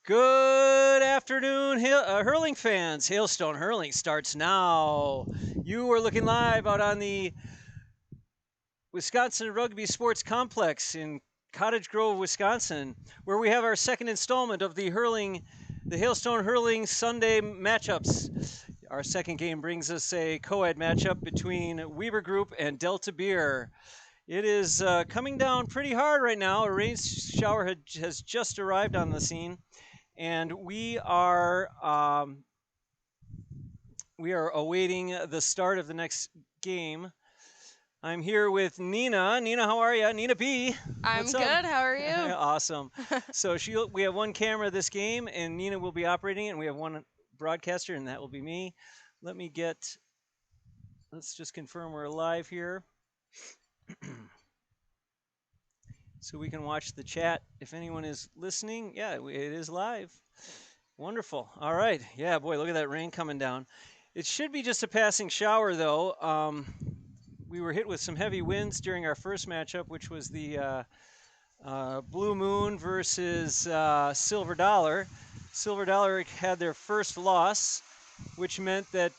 Good afternoon, hurling fans. Hailstone Hurling starts now. You are looking live out on the Wisconsin Rugby Sports Complex in Cottage Grove, Wisconsin, where we have our second installment of the Hailstone Hurling Sunday matchups. Our second game brings us a co-ed matchup between Weber Group and Delta Beer. It is coming down pretty hard right now. A rain shower has just arrived on the scene, and we are awaiting the start of the next game. I'm here with Nina. Nina, how are you? Nina B. I'm What's up? good. How are you? Awesome. So we have one camera this game, and Nina will be operating it, and we have one broadcaster, and that will be me. Let's just confirm we're live here. So we can watch the chat if anyone is listening. Yeah, it is live. Wonderful. All right. Yeah, boy, look at that rain coming down. It should be just a passing shower, though. We were hit with some heavy winds during our first matchup, which was the Blue Moon versus Silver Dollar. Silver Dollar had their first loss, which meant that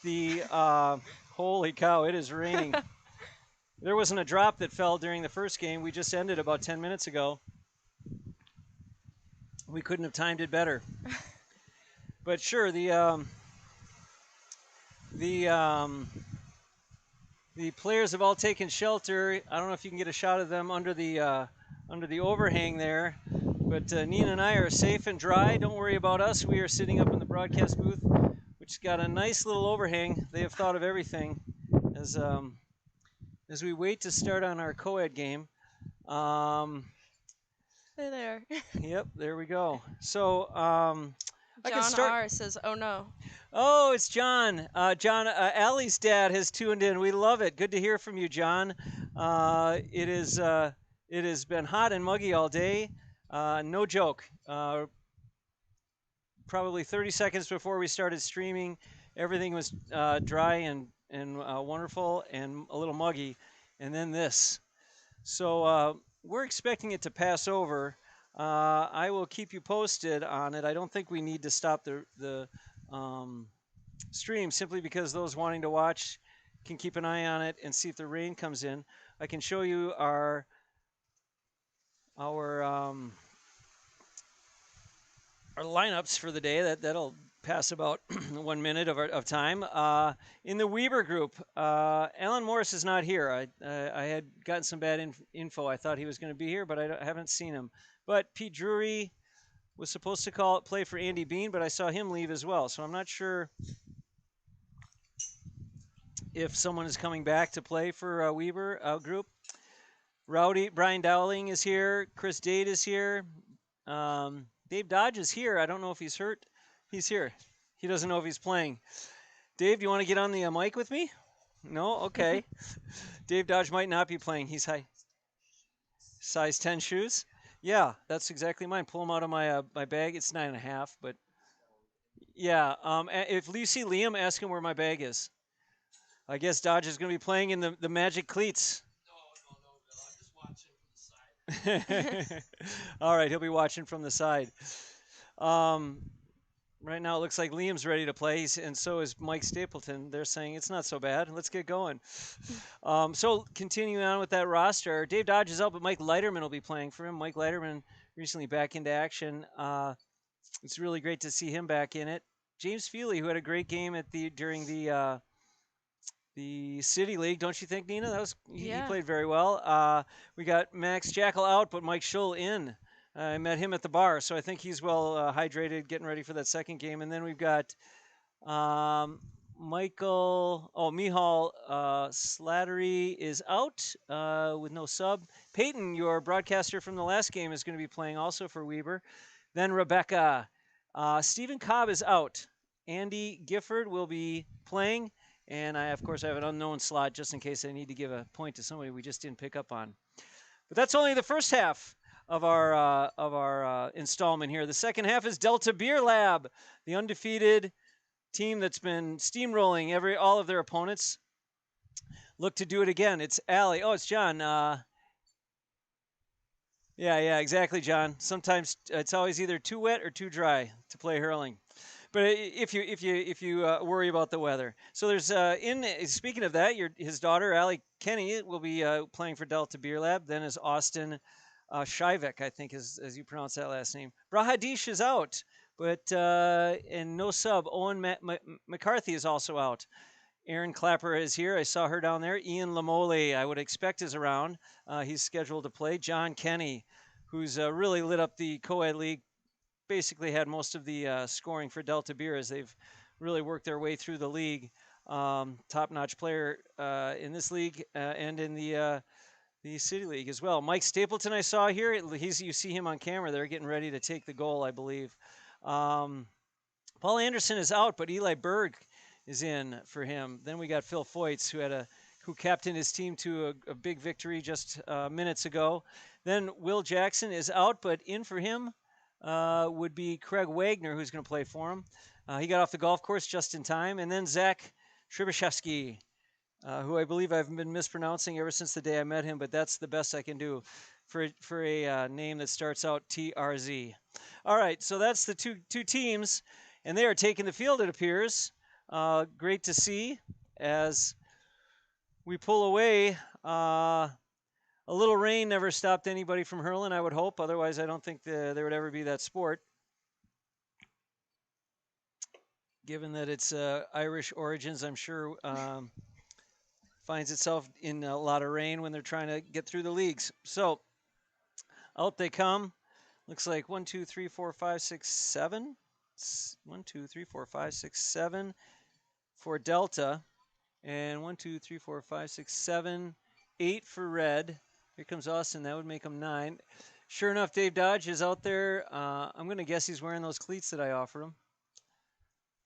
holy cow, it is raining. There wasn't a drop that fell during the first game. We just ended about 10 minutes ago. We couldn't have timed it better. But sure, the players have all taken shelter. I don't know if you can get a shot of them under the overhang there. But Nina and I are safe and dry. Don't worry about us. We are sitting up in the broadcast booth, which has got a nice little overhang. They have thought of everything as we wait to start on our co-ed game. Hey there. Yep, there we go. So I can John start. R says, "Oh no." Oh, it's John. Allie's dad has tuned in. We love it. Good to hear from you, John. It has been hot and muggy all day. No joke. Probably 30 seconds before we started streaming, everything was dry and wonderful and a little muggy, and then this. So we're expecting it to pass over. I will keep you posted on it. I don't think we need to stop the stream simply because those wanting to watch can keep an eye on it and see if the rain comes in. I can show you our lineups for the day. That'll pass about 1 minute of time. In the Weber group, Alan Morris is not here. I had gotten some bad info. I thought he was going to be here, but I haven't seen him. But Pete Drury was supposed to play for Andy Bean, but I saw him leave as well. So I'm not sure if someone is coming back to play for Weber group. Brian Dowling is here. Chris Date is here. Dave Dodge is here. I don't know if he's hurt. He's here. He doesn't know if he's playing. Dave, do you want to get on the mic with me? No? Okay. Dave Dodge might not be playing. He's high. Size 10 shoes? Yeah, that's exactly mine. Pull them out of my bag. It's 9.5, but yeah. If you see Liam, ask him where my bag is. I guess Dodge is going to be playing in the Magic cleats. No, Bill. I'm just watching from the side. All right, he'll be watching from the side. Right now, it looks like Liam's ready to play, and so is Mike Stapleton. They're saying it's not so bad. Let's get going. So continuing on with that roster, Dave Dodge is out, but Mike Leiterman will be playing for him. Mike Leiterman recently back into action. It's really great to see him back in it. James Feely, who had a great game during the City League, don't you think, Nina? He played very well. We got Max Jackal out, but Mike Schull in. I met him at the bar, so I think he's well hydrated, getting ready for that second game. And then we've got Mihal Slattery is out with no sub. Peyton, your broadcaster from the last game, is going to be playing also for Weber. Then Rebecca. Stephen Cobb is out. Andy Gifford will be playing. And of course, I have an unknown slot just in case I need to give a point to somebody we just didn't pick up on. But that's only the first half of our installment here. The second half is Delta Beer Lab, the undefeated team that's been steamrolling all of their opponents. Look to do it again. It's Allie. Oh, it's John. Yeah, yeah, exactly, John. Sometimes it's always either too wet or too dry to play hurling. But if you worry about the weather, so there's in speaking of that, his daughter Allie Kenny will be playing for Delta Beer Lab. Then is Austin Shivek, I think is as you pronounce that last name. Brahadish is out, but and no sub. Owen McCarthy is also out. Aaron Clapper is here. I saw her down there. Ian Lamole, I would expect, is around. He's scheduled to play. John Kenny, who's really lit up the Coed League, basically had most of the scoring for Delta Beer as they've really worked their way through the league. Top-notch player in this league and in the City League as well. Mike Stapleton, I saw here. You see him on camera. They're getting ready to take the goal, I believe. Um, Paul Anderson is out, but Eli Berg is in for him. Then we got Phil Foyts, who captained his team to a big victory just minutes ago. Then Will Jackson is out, but in for him would be Craig Wagner, who's going to play for him. He got off the golf course just in time. And then Zach Tribashevsky, who I believe I've been mispronouncing ever since the day I met him, but that's the best I can do for a name that starts out TRZ. All right, so that's the two teams, and they are taking the field. It appears. Great to see as we pull away. A little rain never stopped anybody from hurling, I would hope. Otherwise, I don't think there would ever be that sport. Given that it's Irish origins, I'm sure finds itself in a lot of rain when they're trying to get through the leagues. So out they come. Looks like 1, 2, 3, 4, 5, 6, 7. 1, 2, 3, 4, 5, 6, 7 for Delta. And 1, 2, 3, 4, 5, 6, 7, 8 for Red. Here comes Austin. That would make him 9. Sure enough, Dave Dodge is out there. I'm going to guess he's wearing those cleats that I offered him.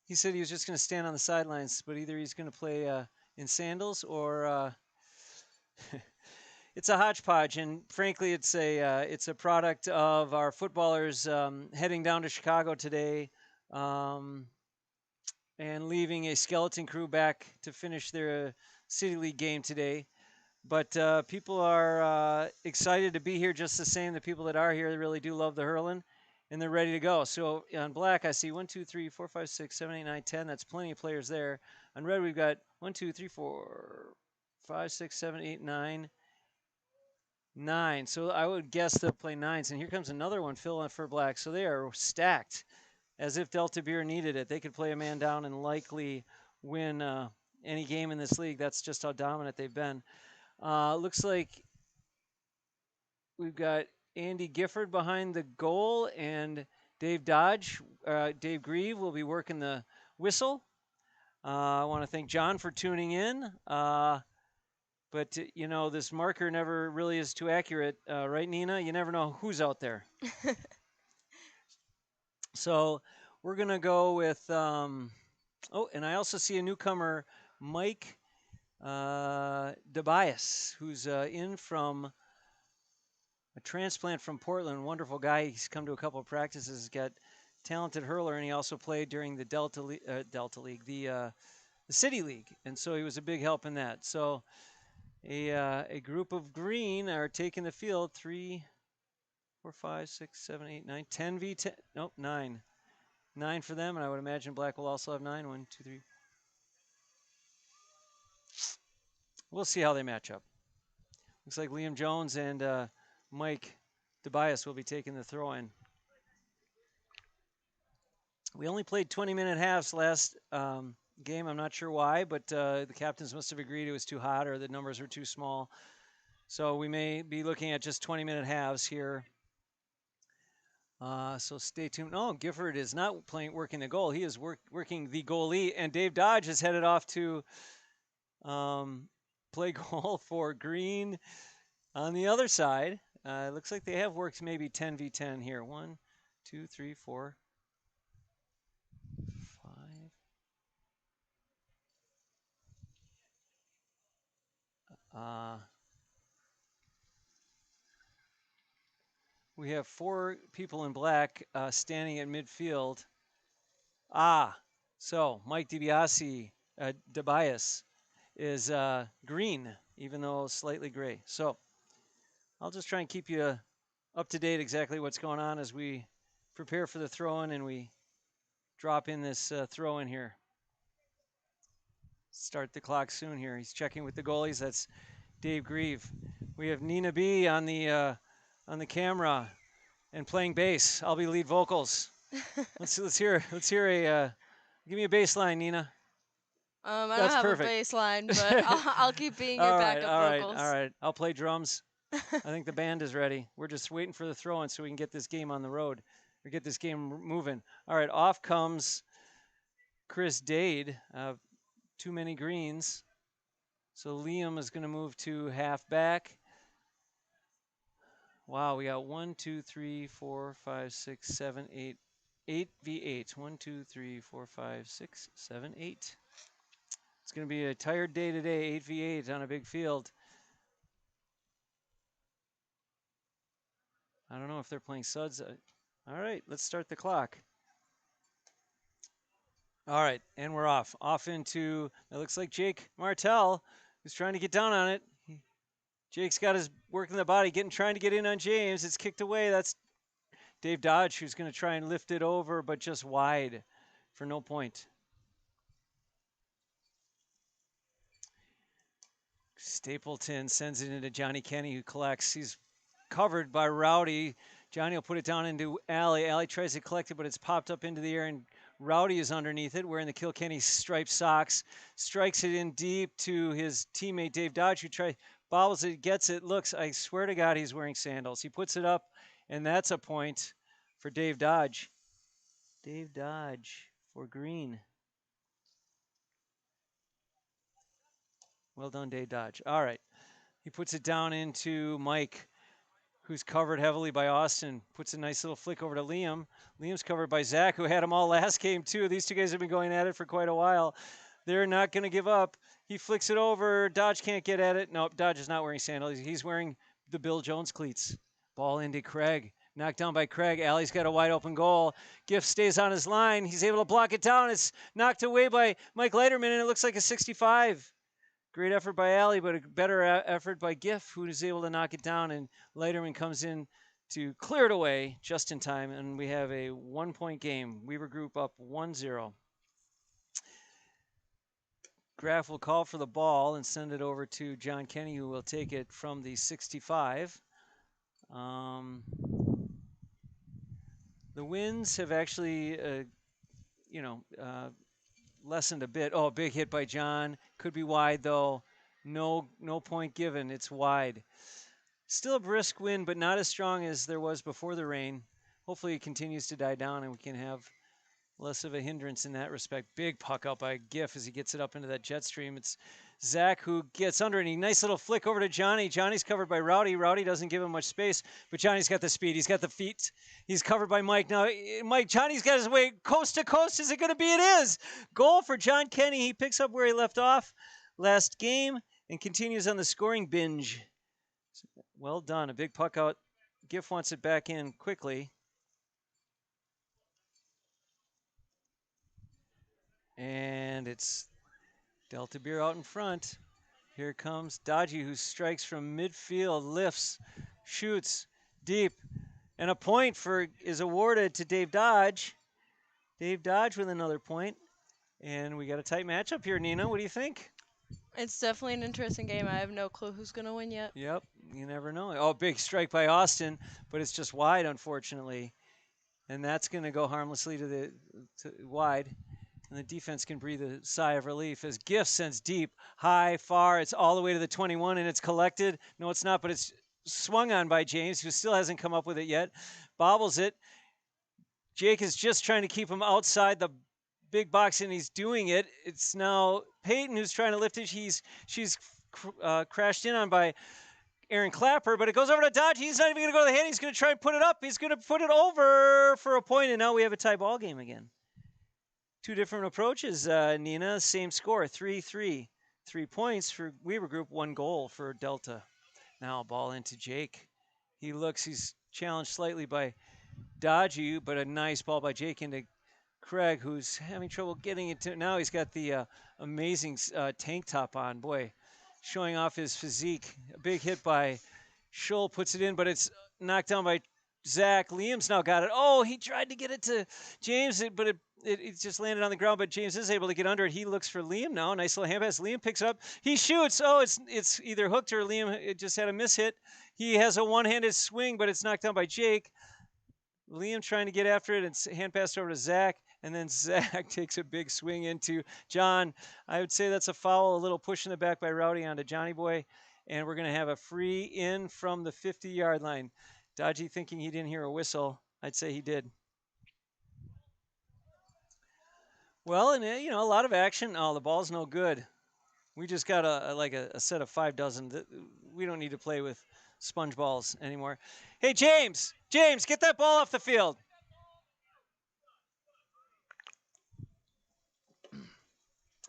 He said he was just going to stand on the sidelines, but either he's going to play in sandals or it's a hodgepodge. And frankly, it's a product of our footballers heading down to Chicago today and leaving a skeleton crew back to finish their City League game today. But people are excited to be here just the same. The people that are here really do love the hurling, and they're ready to go. So on black, I see 1, 2, 3, 4, 5, 6, 7, 8, 9, 10. That's plenty of players there. On red, we've got 1, 2, 3, 4, 5, 6, 7, 8, 9. 9. So I would guess they'll play 9s. And here comes another one, Phil for black. So they are stacked as if Delta Beer needed it. They could play a man down and likely win any game in this league. That's just how dominant they've been. Looks like we've got Andy Gifford behind the goal and Dave Dodge. Dave Grieve will be working the whistle. I want to thank John for tuning in. But this marker never really is too accurate, right, Nina? You never know who's out there. So we're gonna go with. And I also see a newcomer, Mike DeBias, who's in from a transplant from Portland. Wonderful guy. He's come to a couple of practices. He's got talented hurler, and he also played during the Delta League, the City League, and so he was a big help in that. So a group of green are taking the field. 3, 4, 5, 6, 7, 8, 9, 10 v 10. Nope, 9. 9 for them, and I would imagine black will also have 9. 1, 2, 3. We'll see how they match up. Looks like Liam Jones and Mike DeBias will be taking the throw in. We only played 20-minute halves last game. I'm not sure why, but the captains must have agreed it was too hot or the numbers were too small. So we may be looking at just 20-minute halves here. So stay tuned. No, Gifford is not working the goal. He is working the goalie, and Dave Dodge is headed off to play goal for Green on the other side. It looks like they have worked maybe 10 v 10 here. 1, 2, 3, 4, 5. We have 4 people in black standing at midfield. So Mike DeBias is green, even though slightly gray. So I'll just try and keep you up to date exactly what's going on as we prepare for the throw in and we drop in this throw in here. Start the clock soon here. He's checking with the goalies. That's Dave Grieve. We have Nina B on the camera and playing bass. I'll be lead vocals. Let's hear a give me a bass line, Nina. I don't That's have a perfect. bass line, but I'll keep being your backup vocals. All right. I'll play drums. I think the band is ready. We're just waiting for the throw in so we can get this game on the road or get this game moving. All right, off comes Chris Dade. Too many greens. So Liam is going to move to halfback. Wow, we got 1, 2, 3, 4, 5, 6, 7, 8. 8v8. 1, 2, 3, 4, 5, 6, 7, 8. It's going to be a tired day today, 8v8 on a big field. I don't know if they're playing suds. All right, let's start the clock. All right, and we're off. Off into, it looks like Jake Martell, who's trying to get down on it. Jake's got his working the body, trying to get in on James. It's kicked away. That's Dave Dodge, who's going to try and lift it over, but just wide for no point. Stapleton sends it into Johnny Kenny, who collects. He's covered by Rowdy. Johnny will put it down into Allie. Allie tries to collect it, but it's popped up into the air, and Rowdy is underneath it, wearing the Kilkenny striped socks. Strikes it in deep to his teammate Dave Dodge, who bobbles it, gets it, looks. I swear to God, he's wearing sandals. He puts it up, and that's a point for Dave Dodge. Dave Dodge for green. Well done, Dave Dodge. All right. He puts it down into Mike, who's covered heavily by Austin. Puts a nice little flick over to Liam. Liam's covered by Zach, who had him all last game, too. These two guys have been going at it for quite a while. They're not going to give up. He flicks it over. Dodge can't get at it. Nope, Dodge is not wearing sandals. He's wearing the Bill Jones cleats. Ball into Craig. Knocked down by Craig. Allie's got a wide open goal. Gift stays on his line. He's able to block it down. It's knocked away by Mike Leiterman, and it looks like a 65. Great effort by Allie, but a better effort by Giff, who is able to knock it down, and Leiterman comes in to clear it away just in time, and we have a 1-point game. Weaver Group up 1-0. Graff will call for the ball and send it over to John Kenny, who will take it from the 65. The winds have actually, lessened a bit. Oh, big hit by John. Could be wide, though. No point given. It's wide. Still a brisk wind, but not as strong as there was before the rain. Hopefully it continues to die down and we can have less of a hindrance in that respect. Big puck out by Giff as he gets it up into that jet stream. It's Zach who gets under, and a nice little flick over to Johnny. Johnny's covered by Rowdy. Rowdy doesn't give him much space, but Johnny's got the speed. He's got the feet. He's covered by Mike. Now, Johnny's got his way coast to coast. Is it going to be? It is. Goal for John Kenny. He picks up where he left off last game and continues on the scoring binge. Well done. A big puck out. Giff wants it back in quickly. And it's Delta Beer out in front. Here comes Dodgy, who strikes from midfield, lifts, shoots deep. And a point is awarded to Dave Dodge. Dave Dodge with another point. And we got a tight matchup here, Nina. What do you think? It's definitely an interesting game. I have no clue who's going to win yet. Yep, you never know. Oh, big strike by Austin, but it's just wide, unfortunately. And that's going to go harmlessly to wide. And the defense can breathe a sigh of relief as Giff sends deep, high, far. It's all the way to the 21, and it's collected. No, it's not, but it's swung on by James, who still hasn't come up with it yet. Bobbles it. Jake is just trying to keep him outside the big box, and he's doing it. It's now Peyton who's trying to lift it. She's crashed in on by Aaron Clapper, but it goes over to Dodge. He's not even going to go to the hand. He's going to try and put it up. He's going to put it over for a point, and now we have a tie ball game again. Two different approaches, Nina. Same score, 3-3. 3 points for Weaver Group, 1 goal for Delta. Now ball into Jake. He's challenged slightly by Dodgy, but a nice ball by Jake into Craig, who's having trouble getting it to. Now he's got the amazing tank top on. Boy, showing off his physique. A big hit by Scholl, puts it in, but it's knocked down by Zach. Liam's now got it. Oh, he tried to get it to James, but it just landed on the ground. But James is able to get under it. He looks for Liam now. Nice little hand pass. Liam picks up. He shoots. Oh, it's either hooked or Liam it just had a miss hit. He has a one-handed swing, but it's knocked down by Jake. Liam trying to get after it and hand passed over to Zach. And then Zach takes a big swing into John. I would say that's a foul, a little push in the back by Rowdy onto Johnny Boy. And we're going to have a free in from the 50-yard line. Dodgy thinking he didn't hear a whistle. I'd say he did. Well, and a lot of action. Oh, the ball's no good. We just got a set of 5 dozen. We don't need to play with sponge balls anymore. Hey, James, get that ball off the field.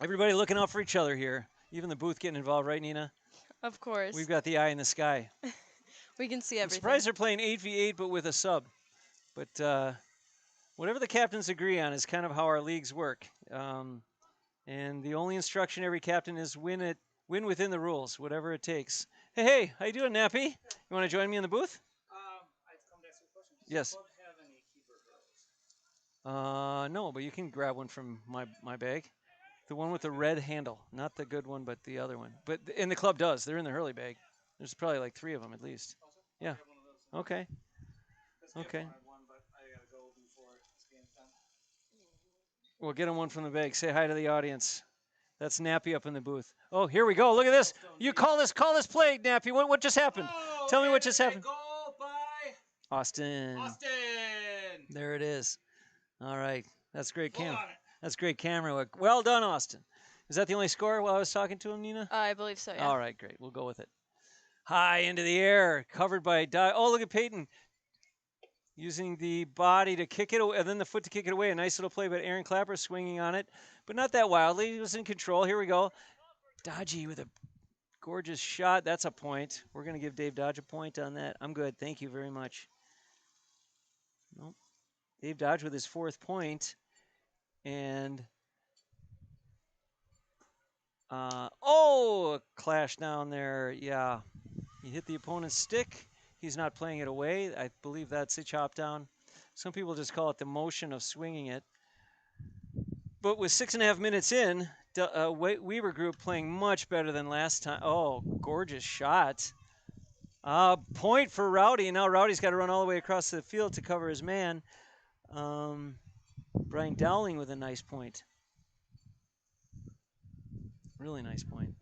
Everybody looking out for each other here. Even the booth getting involved, right, Nina? Of course. We've got the eye in the sky. We can see I'm everything. surprised they're playing 8v8, but with a sub. But whatever the captains agree on is kind of how our leagues work. And the only instruction every captain is win within the rules, whatever it takes. Hey, how you doing, Nappy? You want to join me in the booth? I've come to ask you a question. Does Yes. the club have any keeper hurdles? No, but you can grab one from my bag. The one with the red handle, not the good one, but the other one. And the club does. They're in the Hurley bag. There's probably like 3 of them at least. Yeah. Grab one of those. Okay. This game Okay. I won, but I gotta go before this game's done. We'll get him one from the bag. Say hi to the audience. That's Nappy up in the booth. Oh, here we go. Look at this. You call this play, Nappy. What just happened? Oh, Tell me what and just a happened. Goal by Austin. Austin. There it is. All right. That's great Hold camera. on it. That's great camera work. Well done, Austin. Is that the only score while I was talking to him, Nina? I believe so, yeah. All right, great. We'll go with it. High into the air, covered by Oh, look at Peyton using the body to kick it away, and then the foot to kick it away. A nice little play, but Aaron Clapper swinging on it, but not that wildly. He was in control. Here we go. Dodgy with a gorgeous shot. That's a point. We're going to give Dave Dodge a point on that. I'm good. Thank you very much. Nope. Dave Dodge with his 4th point. And, clash down there. Yeah. He hit the opponent's stick. He's not playing it away. I believe that's a chop down. Some people just call it the motion of swinging it. But with 6.5 minutes in, Weber Group playing much better than last time. Oh, gorgeous shot. Point for Rowdy. And now Rowdy's got to run all the way across the field to cover his man. Brian Dowling with a nice point. Really nice point.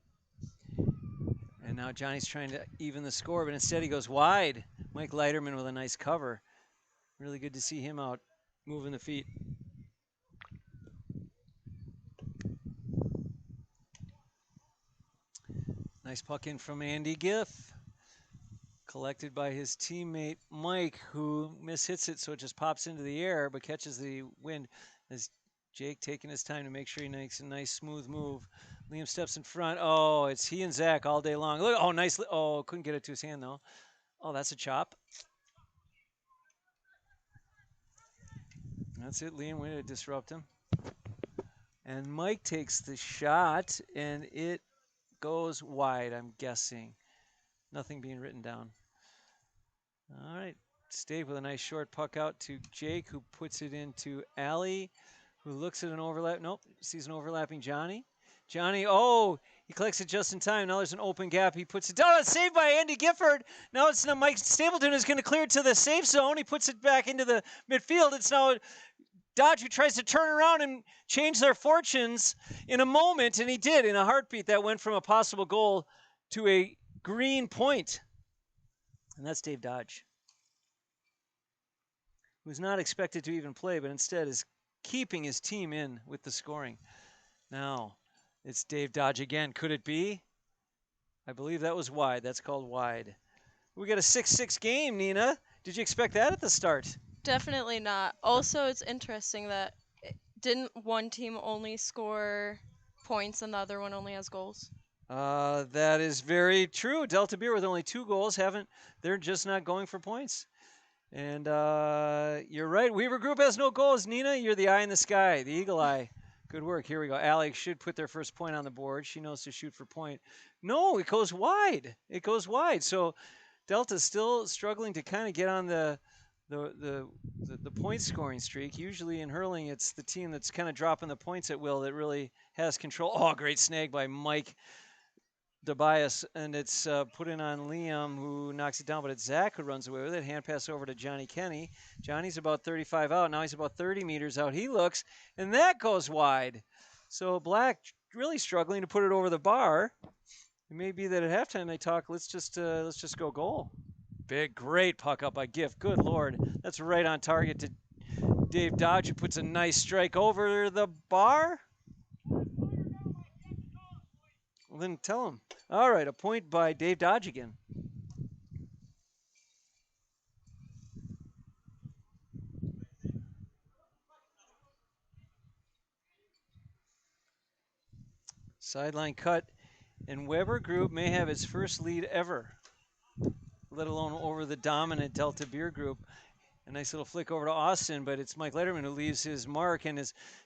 And now Johnny's trying to even the score, but instead he goes wide. Mike Leiterman with a nice cover. Really good to see him out moving the feet. Nice puck in from Andy Giff. Collected by his teammate Mike, who mishits it, so it just pops into the air, but catches the wind. As Jake taking his time to make sure he makes a nice smooth move. Liam steps in front. Oh, it's he and Zach all day long. Look, oh, nice. Oh, couldn't get it to his hand though. Oh, that's a chop. That's it, Liam. Way to disrupt him. And Mike takes the shot, and it goes wide, I'm guessing. Nothing being written down. All right. Stave with a nice short puck out to Jake, who puts it into Allie, who looks at an overlap. Nope, sees an overlapping Johnny. Johnny, oh, he collects it just in time. Now there's an open gap. He puts it down. It's saved by Andy Gifford. Now it's Mike Stapleton is going to clear it to the safe zone. He puts it back into the midfield. It's now Dodge who tries to turn around and change their fortunes in a moment, and he did in a heartbeat. That went from a possible goal to a green point. And that's Dave Dodge, who's not expected to even play, but instead is keeping his team in with the scoring. Now, it's Dave Dodge again. Could it be? I believe that was wide. That's called wide. We got a 6-6 game, Nina. Did you expect that at the start? Definitely not. Also, it's interesting that didn't one team only score points and the other one only has goals? That is very true. Delta Beer with only 2 goals they're just not going for points. And you're right. Weaver Group has no goals. Nina, you're the eye in the sky, the eagle eye. Good work. Here we go. Alex should put their first point on the board. She knows to shoot for point. No, it goes wide. It goes wide. So Delta's still struggling to kind of get on the, the the point scoring streak. Usually in hurling, it's the team that's kind of dropping the points at will that really has control. Oh, great snag by Mike Tobias, and it's put in on Liam, who knocks it down, but it's Zach who runs away with it. Hand pass over to Johnny Kenny. Johnny's about 35 out. Now he's about 30 meters out. He looks, and that goes wide. So Black really struggling to put it over the bar. It may be that at halftime they talk, let's just go goal. Big, great puck up by Gift. Good Lord. That's right on target to Dave Dodge, who puts a nice strike over the bar. Well, then tell him. All right, a point by Dave Dodge again. Sideline cut, and Weber Group may have its first lead ever, let alone over the dominant Delta Beer Group. A nice little flick over to Austin, but it's Mike Leiterman who leaves his mark and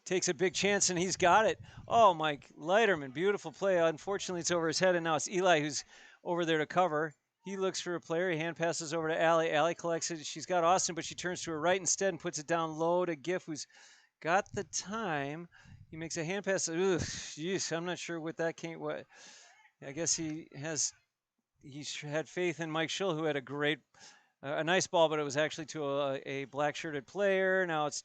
takes a big chance, and he's got it. Oh, Mike Leiterman, beautiful play. Unfortunately, it's over his head, and now it's Eli who's over there to cover. He looks for a player. He hand passes over to Allie. Allie collects it. She's got Austin, but she turns to her right instead and puts it down low to Giff, who's got the time. He makes a hand pass. Ugh, geez, I'm not sure what that came. What I guess he had faith in Mike Schill, who had a nice ball, but it was actually to a black shirted player. Now it's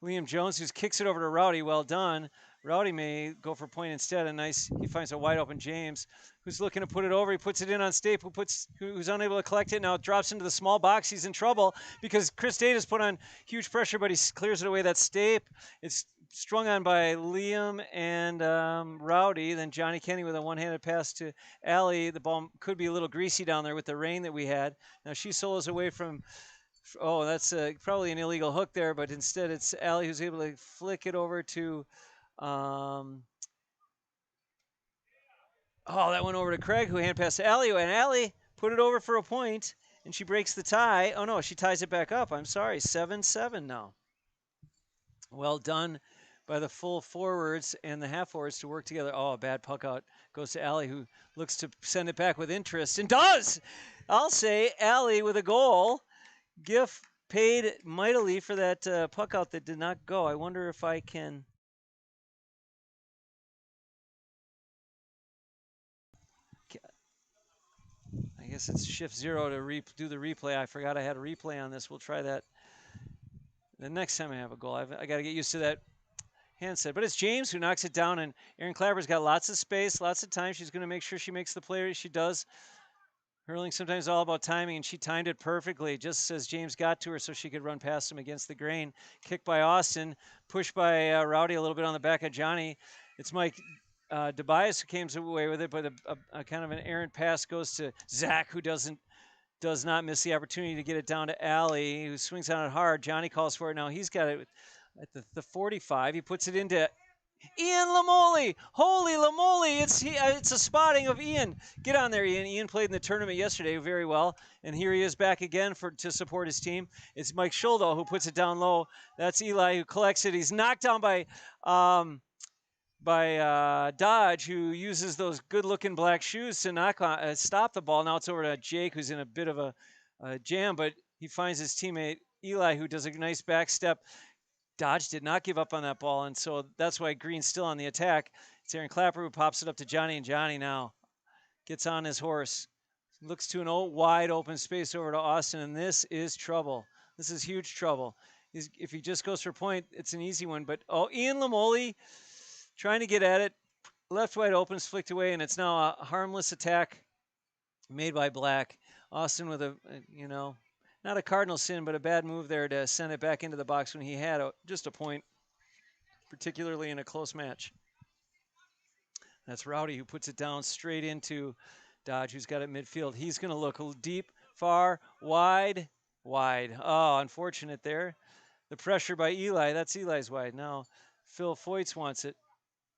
Liam Jones who kicks it over to Rowdy. Well done. Rowdy may go for point instead. He finds a wide open James who's looking to put it over. He puts it in on Stape, who's unable to collect it. Now it drops into the small box. He's in trouble because Chris Data's put on huge pressure, but he clears it away. That's Stape. It's strung on by Liam and Rowdy. Then Johnny Kenny with a one-handed pass to Allie. The ball could be a little greasy down there with the rain that we had. Now she solos away from. Oh, that's probably an illegal hook there, but instead it's Allie who's able to flick it over to. Oh, that went over to Craig, who hand passed to Allie, and Allie put it over for a point, and she breaks the tie. Oh no, she ties it back up. I'm sorry, 7-7 now. Well done by the full forwards and the half forwards to work together. Oh, a bad puck out goes to Allie, who looks to send it back with interest and does. I'll say Allie with a goal. Giff paid mightily for that puck out that did not go. I wonder if I can. I guess it's shift 0 to do the replay. I forgot I had a replay on this. We'll try that the next time I have a goal. I got to get used to that handset. But it's James who knocks it down, and Erin Clapper's got lots of space, lots of time. She's going to make sure she makes the play. She does. Hurling sometimes all about timing, and she timed it perfectly, just as James got to her so she could run past him against the grain. Kick by Austin, push by Rowdy a little bit on the back of Johnny. It's Mike Tobias who came away with it, but a kind of an errant pass goes to Zach, who does not miss the opportunity to get it down to Allie, who swings on it hard. Johnny calls for it. Now he's got it at the 45. He puts it into Ian Lamoli. Holy Lamoli. It's a spotting of Ian. Get on there, Ian. Ian played in the tournament yesterday very well, and here he is back again to support his team. It's Mike Schuldo who puts it down low. That's Eli who collects it. He's knocked down by Dodge, who uses those good-looking black shoes to stop the ball. Now it's over to Jake, who's in a bit of a jam, but he finds his teammate Eli, who does a nice back step. Dodge did not give up on that ball, and so that's why Green's still on the attack. It's Erin Clapper who pops it up to Johnny, and Johnny now gets on his horse. Looks to an wide open space over to Austin, and this is trouble. This is huge trouble. If he just goes for point, it's an easy one. But, Ian Lamoli trying to get at it. Left wide open, flicked away, and it's now a harmless attack made by Black. Austin with not a cardinal sin, but a bad move there to send it back into the box when he had just a point, particularly in a close match. That's Rowdy who puts it down straight into Dodge, who's got it midfield. He's going to look deep, far, wide. Oh, unfortunate there. The pressure by Eli. That's Eli's wide. Now Phil Foyts wants it.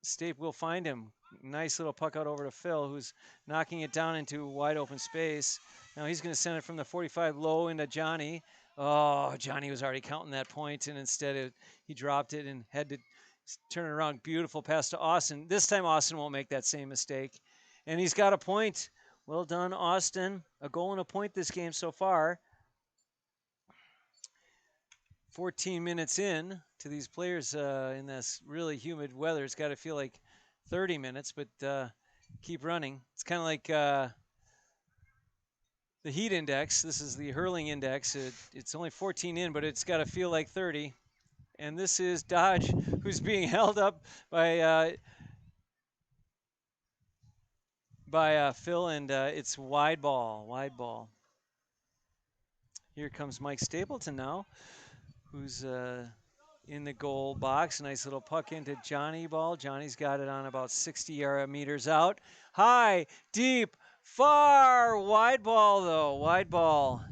Stape will find him. Nice little puck out over to Phil, who's knocking it down into wide open space. Now he's going to send it from the 45 low into Johnny. Oh, Johnny was already counting that point, and instead he dropped it and had to turn it around. Beautiful pass to Austin. This time Austin won't make that same mistake. And he's got a point. Well done, Austin. A goal and a point this game so far. 14 minutes in to these players in this really humid weather. It's got to feel like 30 minutes, but keep running. It's kind of like the heat index. This is the hurling index. It's only 14 in, but it's got to feel like 30. And this is Dodge, who's being held up by Phil, and it's wide ball, wide ball. Here comes Mike Stapleton now, who's in the goal box. Nice little puck into Johnny ball. Johnny's got it on about 60 meters out. High, deep, far, wide ball though, wide ball.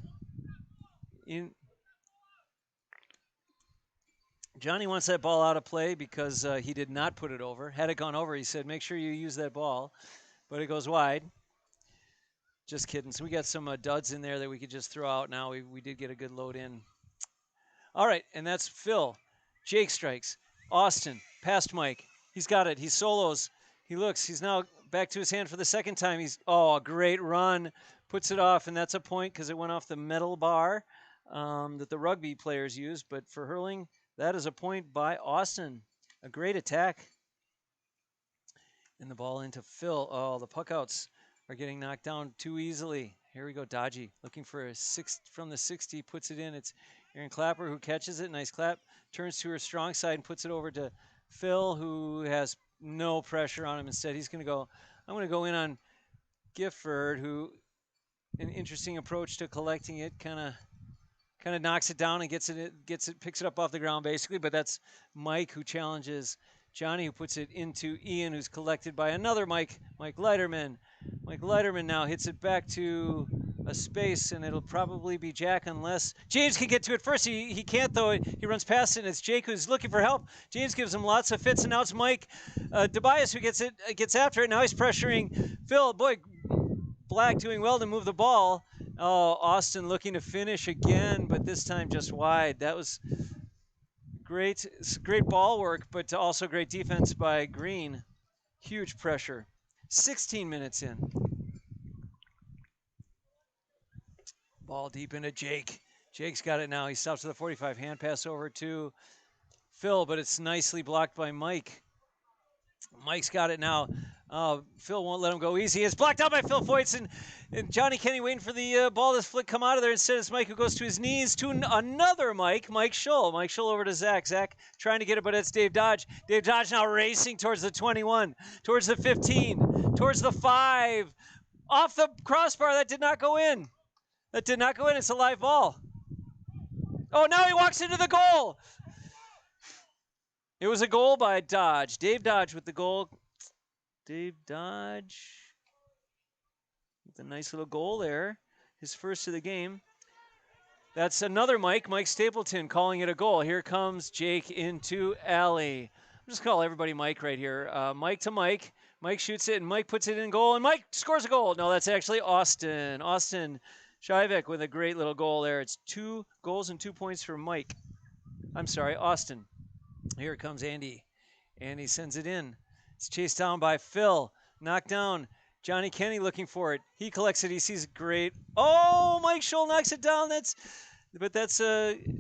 Johnny wants that ball out of play because he did not put it over. Had it gone over, he said, make sure you use that ball. But it goes wide. Just kidding. So we got some duds in there that we could just throw out now. We did get a good load in. All right, and that's Phil. Jake strikes. Austin, past Mike. He's got it. He solos. He looks. He's now back to his hand for the second time. A great run. Puts it off, and that's a point because it went off the metal bar that the rugby players use. But for hurling, that is a point by Austin. A great attack. And the ball into Phil. Oh, the puck outs are getting knocked down too easily. Here we go, Dodgy. Looking for a six from the 60, puts it in. It's Aaron Clapper who catches it. Nice clap. Turns to her strong side and puts it over to Phil, who has no pressure on him. Instead, he's going to go, I'm going to go in on Gifford, who an interesting approach to collecting it, kind of knocks it down and gets it, picks it up off the ground basically. But that's Mike who challenges Johnny, who puts it into Ian, who's collected by another Mike Leiterman. Mike Leiterman now hits it back to a space, and it'll probably be Jack unless James can get to it first. He can't, though. He runs past it, and it's Jake who's looking for help. James gives him lots of fits, and now it's Mike Tobias who gets after it. Now he's pressuring Phil. Boy, Black doing well to move the ball. Oh, Austin looking to finish again, but this time just wide. That was great ball work, but also great defense by Green. Huge pressure. 16 minutes in. Ball deep into Jake. Jake's got it now. He stops at the 45. Hand pass over to Phil, but it's nicely blocked by Mike. Mike's got it now. Phil won't let him go easy. It's blocked out by Phil Foyts, and Johnny Kenny waiting for the ball to flick come out of there. Instead, it's Mike who goes to his knees to another Mike Schull. Mike Schull over to Zach. Zach trying to get it, but it's Dave Dodge. Dave Dodge now racing towards the 21, towards the 15, towards the 5. Off the crossbar. That did not go in. It's a live ball. Oh, now he walks into the goal. It was a goal by Dodge. Dave Dodge with the goal. Dave Dodge with a nice little goal there. His first of the game. That's another Mike Stapleton calling it a goal. Here comes Jake into alley. I'm just call everybody Mike right here. Mike to Mike. Mike shoots it, and Mike puts it in goal, and Mike scores a goal. No, that's actually Austin. Austin Shivek with a great little goal there. It's 2 goals and 2 points for Mike. I'm sorry, Austin. Here comes Andy. Andy sends it in. It's chased down by Phil. Knocked down. Johnny Kenny looking for it. He collects it. He sees it great. Oh, Mike Schull knocks it down. That's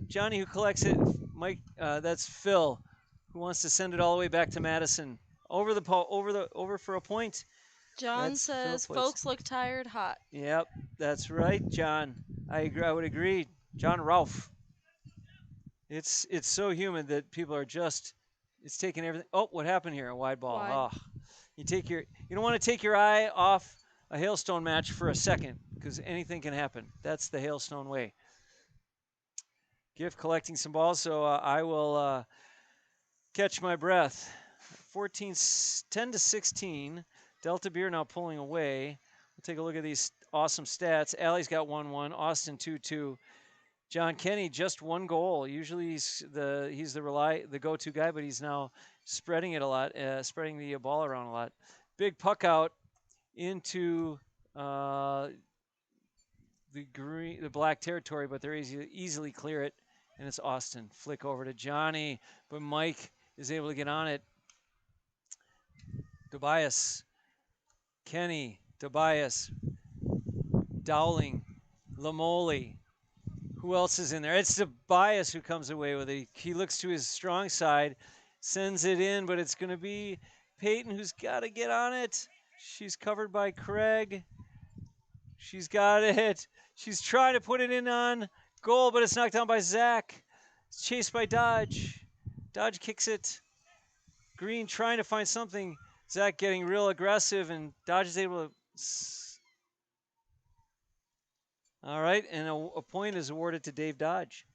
Johnny who collects it. Mike, that's Phil who wants to send it all the way back to Madison. Over for a point. John That's says, Phil Foyts. folks look tired, hot. Yep, that's right, John. I agree. I would agree. John Ralph. It's so humid that people are just. It's taking everything. Oh, what happened here? A wide ball. Wide. Oh, you don't want to take your eye off a hailstone match for a second because anything can happen. That's the hailstone way. Gift collecting some balls, so I will catch my breath. 10 to 16. Delta Beer now pulling away. We'll take a look at these awesome stats. Allie's got 1-1. Austin 2-2. John Kenny just 1 goal. Usually he's the go-to guy, but he's now spreading it a lot, spreading the ball around a lot. Big puck out into the black territory, but they're easily clear it, and it's Austin. Flick over to Johnny, but Mike is able to get on it. Tobias, Kenny, Tobias Dowling, Lamoli. Who else is in there? It's Tobias who comes away with it. He looks to his strong side, sends it in, but it's going to be Peyton who's got to get on it. She's covered by Craig. She's got it. She's trying to put it in on goal, but it's knocked down by Zach. It's chased by Dodge. Dodge kicks it. Green trying to find something. Zach getting real aggressive, and Dodge is able to. All right, and a point is awarded to Dave Dodge.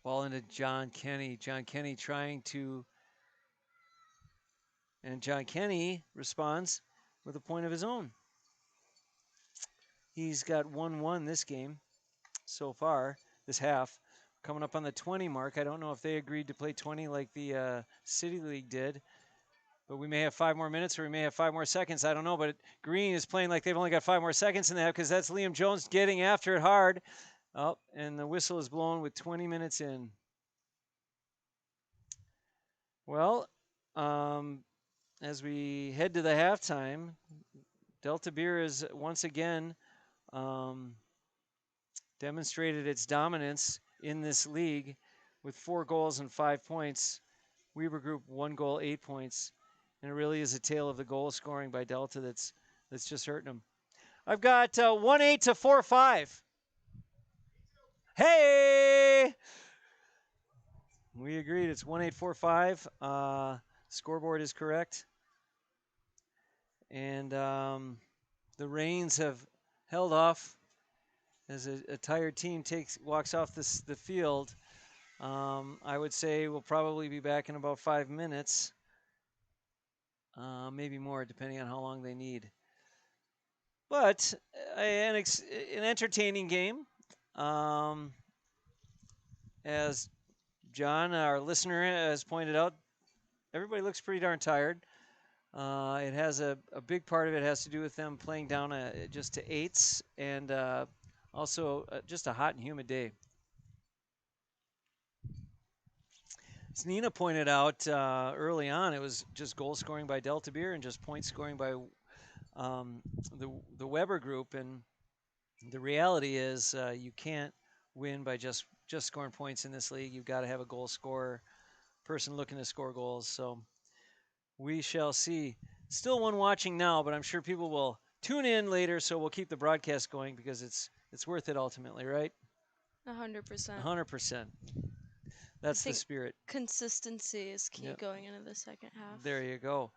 Ball into John Kenny. John Kenny trying to. And John Kenny responds with a point of his own. He's got 1-1 this game so far, this half. Coming up on the 20 mark. I don't know if they agreed to play 20 like the City League did. But we may have 5 more minutes or we may have 5 more seconds. I don't know. But Green is playing like they've only got 5 more seconds in that because that's Liam Jones getting after it hard. Oh, and the whistle is blown with 20 minutes in. Well, as we head to the halftime, Delta Beer is once again demonstrated its dominance in this league with 4 goals and 5 points. Weber Group 1 goal, 8 points, and it really is a tale of the goal scoring by Delta that's just hurting them. I've got 1-8 to 4-5. Hey, we agreed. It's 1-8-4-5. Scoreboard is correct, and the Rains have held off as a tired team walks off the field. I would say we'll probably be back in about 5 minutes, maybe more, depending on how long they need. But an entertaining game. As John, our listener, has pointed out, everybody looks pretty darn tired. It has a big part of it has to do with them playing down just to eights and also just a hot and humid day. As Nina pointed out early on, it was just goal scoring by Delta Beer and just point scoring by the Weber group. And the reality is you can't win by just scoring points in this league. You've got to have a goal scorer, person looking to score goals. So we shall see. Still one watching now, but I'm sure people will tune in later. So we'll keep the broadcast going because it's worth it ultimately, right? 100%. 100%. That's the spirit. Consistency is key Yep. going into the second half. There you go.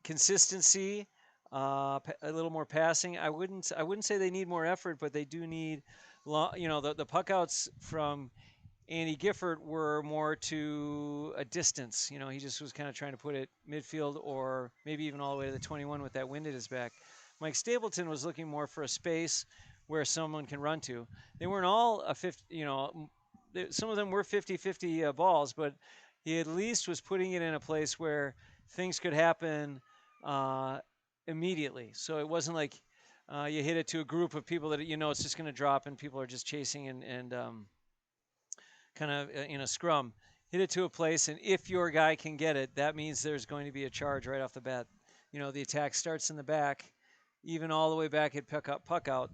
Consistency, a little more passing. I wouldn't say they need more effort, but they do need, the puck outs from Andy Gifford were more to a distance. He just was kind of trying to put it midfield or maybe even all the way to the 21 with that wind at his back. Mike Stapleton was looking more for a space where someone can run to. They weren't all a 50, some of them were 50-50 balls, but he at least was putting it in a place where things could happen immediately. So it wasn't like you hit it to a group of people that it's just going to drop and people are just chasing and kind of in a scrum. Hit it to a place, and if your guy can get it, that means there's going to be a charge right off the bat. The attack starts in the back, even all the way back at puck out.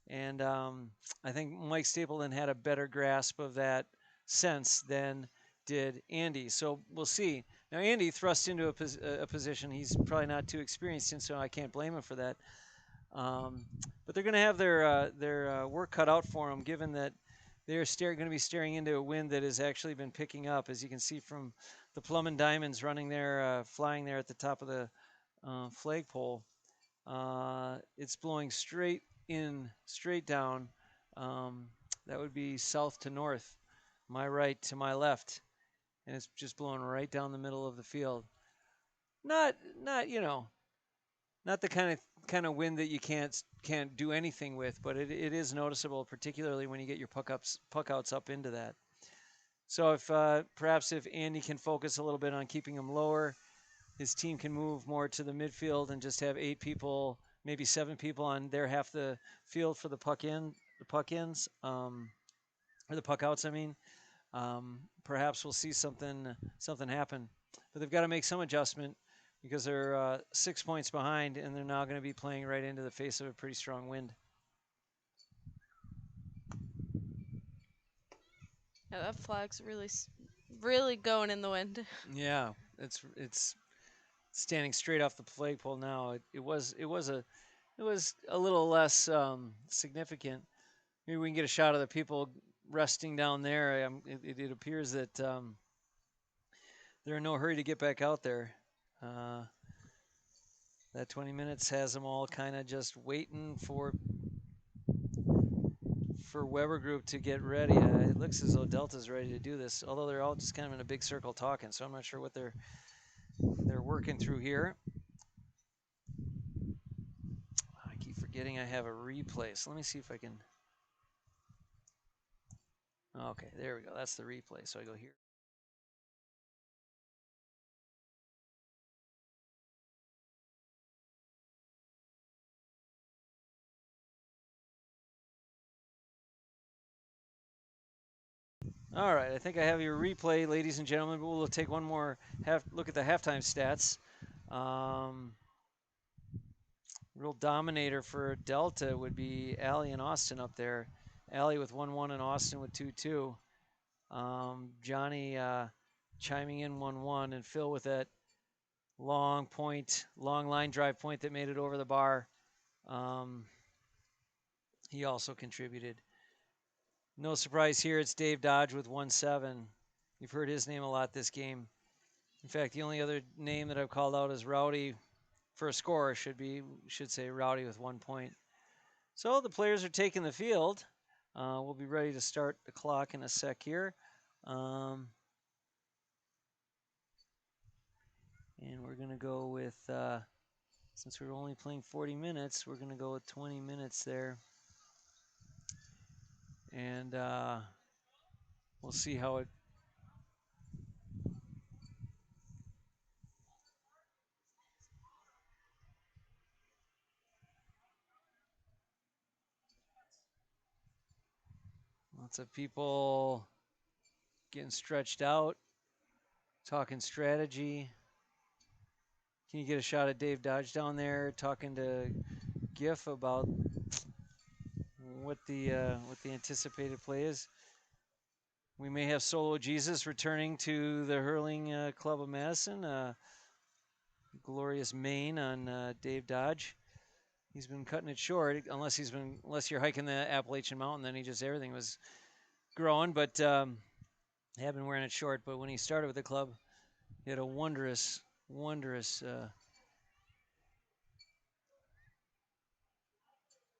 And I think Mike Stapleton had a better grasp of that sense than did Andy. So we'll see. Now, Andy thrust into a position he's probably not too experienced in, so I can't blame him for that. But they're going to have their work cut out for them, given that they're going to be staring into a wind that has actually been picking up, as you can see from the Plum and Diamonds running there, flying there at the top of the flagpole. It's blowing straight down. That would be south to north, my right to my left, and it's just blowing right down the middle of the field. Not not the kind of wind that you can't do anything with, but it is noticeable, particularly when you get your puck outs up into that. So if perhaps if Andy can focus a little bit on keeping them lower, his team can move more to the midfield and just have 8 people, maybe 7 people on their half the field for the puck ins, or the puck outs. I mean, perhaps we'll see something happen, but they've got to make some adjustment because they're 6 points behind, and they're now going to be playing right into the face of a pretty strong wind. Yeah, that flag's really going in the wind. Yeah, it's standing straight off the flagpole now. It was a little less significant. Maybe we can get a shot of the people resting down there. It appears that they're in no hurry to get back out there. Uh, that 20 minutes has them all kind of just waiting for Weber Group to get ready. It looks as though Delta's ready to do this, although they're all just kind of in a big circle talking. So I'm not sure what they're working through here. I keep forgetting I have a replay. So let me see if I can. Okay, there we go. That's the replay. So I go here. All right, I think I have your replay, ladies and gentlemen. But we'll take one more look at the halftime stats. Real dominator for Delta would be Allie and Austin up there. Allie with 1-1 and Austin with 2-2. Johnny chiming in 1-1, and Phil with that long line drive point that made it over the bar. He also contributed. No surprise here, it's Dave Dodge with 1-7. You've heard his name a lot this game. In fact, the only other name that I've called out is Rowdy for a score should say Rowdy with 1 point. So the players are taking the field. We'll be ready to start the clock in a sec here. And we're going to go with, since we're only playing 40 minutes, we're going to go with 20 minutes there. And we'll see how it. Lots of people getting stretched out, talking strategy. Can you get a shot of Dave Dodge down there talking to GIF about what the anticipated play is? We may have Solo Jesus returning to the Hurling Club of Madison. Glorious mane on Dave Dodge. He's been cutting it short, unless you're hiking the Appalachian Mountain, then everything was growing. But have been wearing it short. But when he started with the club, he had a wondrous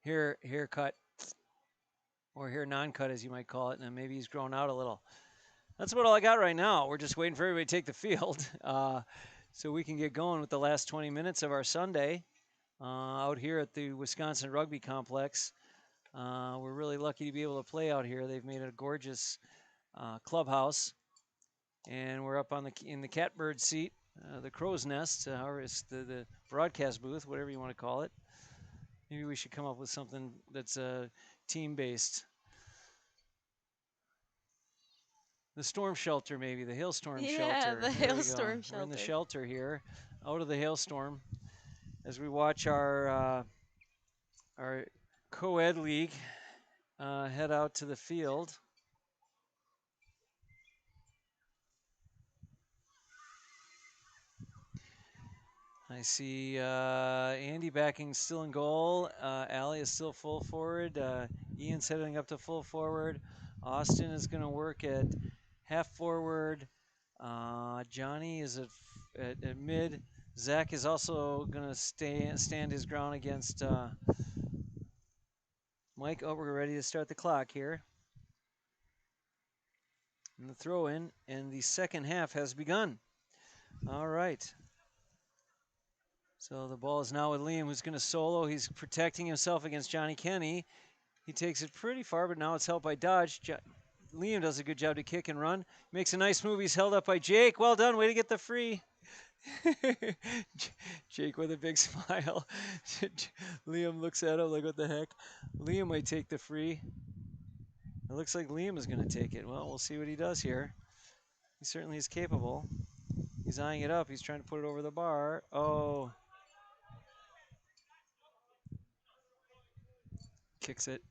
haircut, or hair non-cut as you might call it, and maybe he's grown out a little. That's about all I got right now. We're just waiting for everybody to take the field so we can get going with the last 20 minutes of our Sunday out here at the Wisconsin Rugby Complex. We're really lucky to be able to play out here. They've made a gorgeous clubhouse, and we're up in the catbird seat, the crow's nest, or it's the broadcast booth, whatever you want to call it. Maybe we should come up with something that's team-based. The storm shelter, maybe the hailstorm shelter. The hailstorm shelter. We're in the shelter here, out of the hailstorm, as we watch our Coed league head out to the field. I see Andy backing still in goal. Allie is still full forward. Ian's heading up to full forward. Austin is going to work at half forward. Johnny is at mid. Zach is also going to stand his ground against Mike. Oh, we're ready to start the clock here. And the throw in, and the second half has begun. All right. So the ball is now with Liam, who's going to solo. He's protecting himself against Johnny Kenny. He takes it pretty far, but now it's held by Dodge. Liam does a good job to kick and run. Makes a nice move. He's held up by Jake. Well done. Way to get the free. Jake with a big smile. Liam looks at him like, what the heck? Liam might take the free. It looks like Liam is going to take it. Well, we'll see what he does here. He certainly is capable. He's eyeing it up. He's trying to put it over the bar. Oh, kicks it.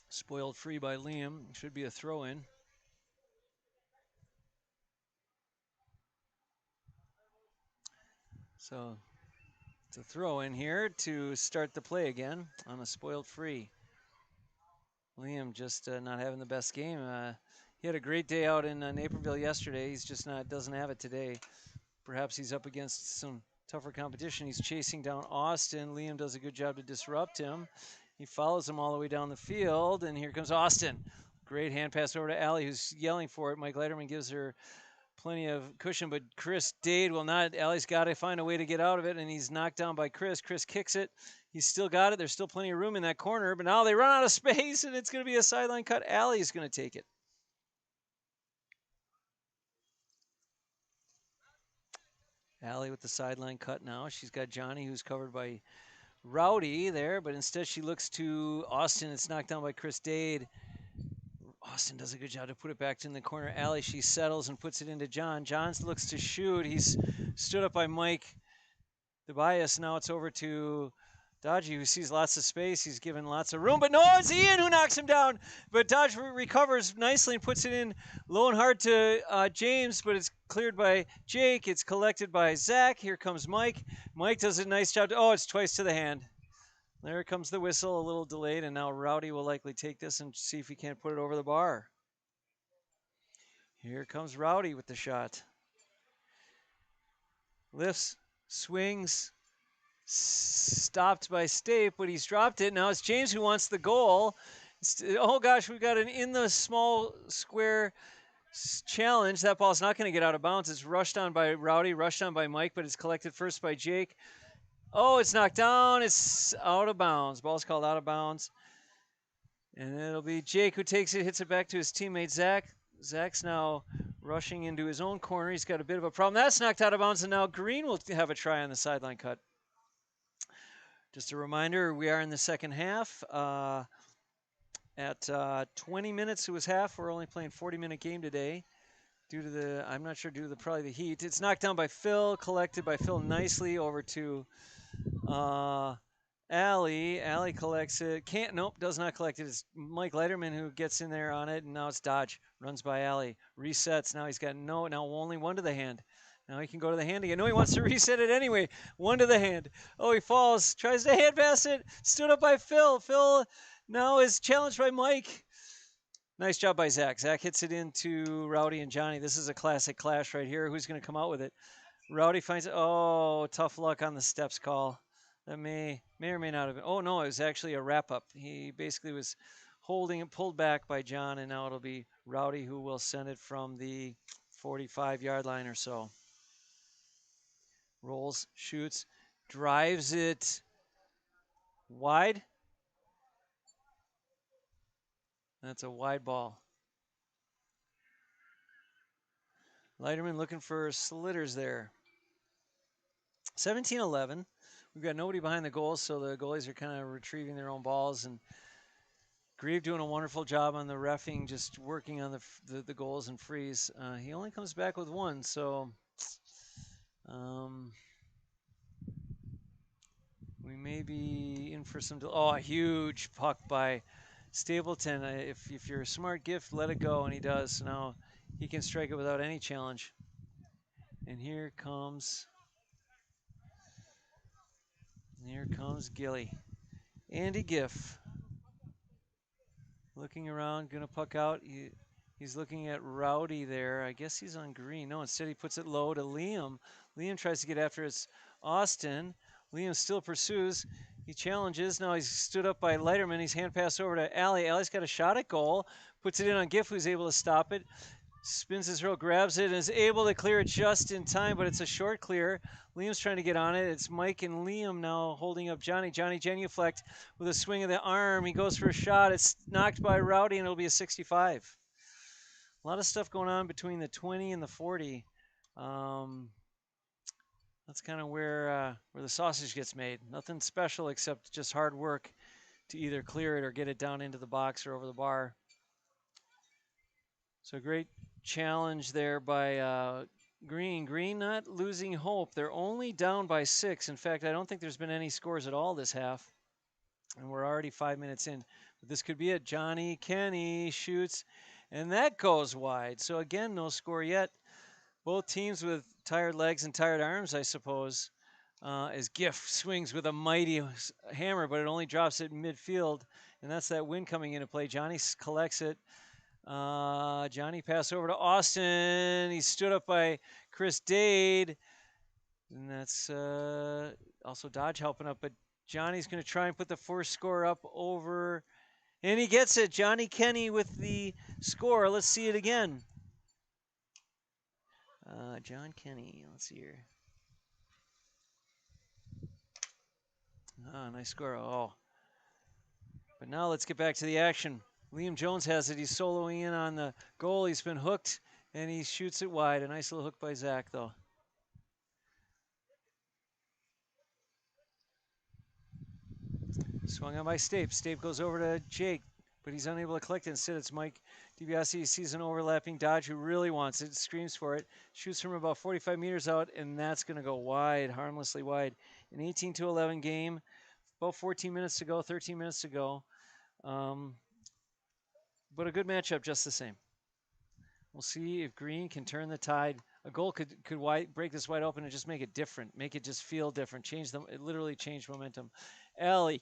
Spoiled free by Liam. Should be a throw in. So it's a throw in here to start the play again on a spoiled free. Liam just not having the best game. He had a great day out in Naperville yesterday. He's just not doesn't have it today. Perhaps he's up against some tougher competition. He's chasing down Austin. Liam does a good job to disrupt him. He follows him all the way down the field, and here comes Austin. Great hand pass over to Allie, who's yelling for it. Mike Leiterman gives her plenty of cushion, but Chris Dade will not. Allie's got to find a way to get out of it, and he's knocked down by Chris. Chris kicks it. He's still got it. There's still plenty of room in that corner, but now they run out of space, and it's going to be a sideline cut. Allie's going to take it. Allie with the sideline cut now. She's got Johnny, who's covered by Rowdy there, but instead she looks to Austin. It's knocked down by Chris Dade. Austin does a good job to put it back in the corner alley. She settles and puts it into John. John looks to shoot. He's stood up by Mike Tobias. Now it's over to Dodgy, who sees lots of space. He's given lots of room, but no, it's Ian who knocks him down. But Dodge recovers nicely and puts it in low and hard to James, but it's cleared by Jake. It's collected by Zach. Here comes Mike. Mike does a nice job. Oh, it's twice to the hand. There comes the whistle, a little delayed, and now Rowdy will likely take this and see if he can't put it over the bar. Here comes Rowdy with the shot. Lifts, swings, stopped by Stape, but he's dropped it. Now it's James who wants the goal. Oh gosh, we've got an in the small square challenge. That ball's not going to get out of bounds. It's rushed on by Rowdy, rushed on by Mike, but it's collected first by Jake. Oh, it's knocked down. It's out of bounds. Ball's called out of bounds. And it'll be Jake who takes it, hits it back to his teammate Zach. Zach's now rushing into his own corner. He's got a bit of a problem. That's knocked out of bounds, and now Green will have a try on the sideline cut. Just a reminder, we are in the second half. At 20 minutes, it was half. We're only playing 40-minute game today. Due to the, I'm not sure, due to probably the heat. It's knocked down by Phil, collected by Phil nicely over to Allie. Allie collects it. Can't, nope, does not collect it. It's Mike Leiterman who gets in there on it, and now it's Dodge. Runs by Allie. Resets. Now he's got now only one to the hand. Now he can go to the hand again. No, he wants to reset it anyway. One to the hand. Oh, he falls. Tries to hand pass it. Stood up by Phil. Phil now is challenged by Mike. Nice job by Zach. Zach hits it into Rowdy and Johnny. This is a classic clash right here. Who's going to come out with it? Rowdy finds it. Oh, tough luck on the steps call. That may or may not have been. Oh, no, it was actually a wrap-up. He basically was holding it, pulled back by John, and now it'll be Rowdy who will send it from the 45-yard line or so. Rolls, shoots, drives it wide. That's a wide ball. Leiterman looking for slitters there. 17-11. We've got nobody behind the goals, so the goalies are kind of retrieving their own balls. And Grieve doing a wonderful job on the reffing, just working on the goals and frees. He only comes back with one, so we may be in for some. Oh, a huge puck by Stapleton. If you're a smart gift, let it go, and he does. So now he can strike it without any challenge. And here comes Gilly. Andy Giff. Looking around, gonna puck out. He's looking at Rowdy there. I guess he's on Green. No, instead he puts it low to Liam. Liam tries to get after his Austin. Liam still pursues. He challenges. Now he's stood up by Leiterman. He's hand passed over to Allie. Allie's got a shot at goal. Puts it in on Giff, who's able to stop it. Spins his row, grabs it, and is able to clear it just in time, but it's a short clear. Liam's trying to get on it. It's Mike and Liam now holding up Johnny. Johnny genuflect with a swing of the arm. He goes for a shot. It's knocked by Rowdy, and it'll be a 65. A lot of stuff going on between the 20 and the 40. That's kind of where the sausage gets made. Nothing special except just hard work to either clear it or get it down into the box or over the bar. So great challenge there by Green. Green not losing hope. They're only down by 6. In fact, I don't think there's been any scores at all this half. And we're already 5 minutes in. But this could be it. Johnny Kenny shoots, and that goes wide. So again, no score yet. Both teams with tired legs and tired arms, I suppose. As Giff swings with a mighty hammer, but it only drops it in midfield, and that's that wind coming into play. Johnny collects it. Johnny pass over to Austin. He stood up by Chris Dade, and that's also Dodge helping up. But Johnny's going to try and put the first score up over, and he gets it. Johnny Kenny with the score. Let's see it again. John Kenny. Let's see here. Nice score. Oh. But now let's get back to the action. Liam Jones has it. He's soloing in on the goal. He's been hooked, and he shoots it wide. A nice little hook by Zach, though. Swung on by Stape. Stape goes over to Jake, but he's unable to collect it. Instead, it's Mike DiBiase. He sees an overlapping Dodge who really wants it, screams for it, shoots from about 45 meters out, and that's going to go wide, harmlessly wide. An 18-11 game, about 14 minutes to go, 13 minutes to go. But a good matchup just the same. We'll see if Green can turn the tide. A goal could break this wide open and just make it different, make it just feel different, change them, it literally changed momentum. Alley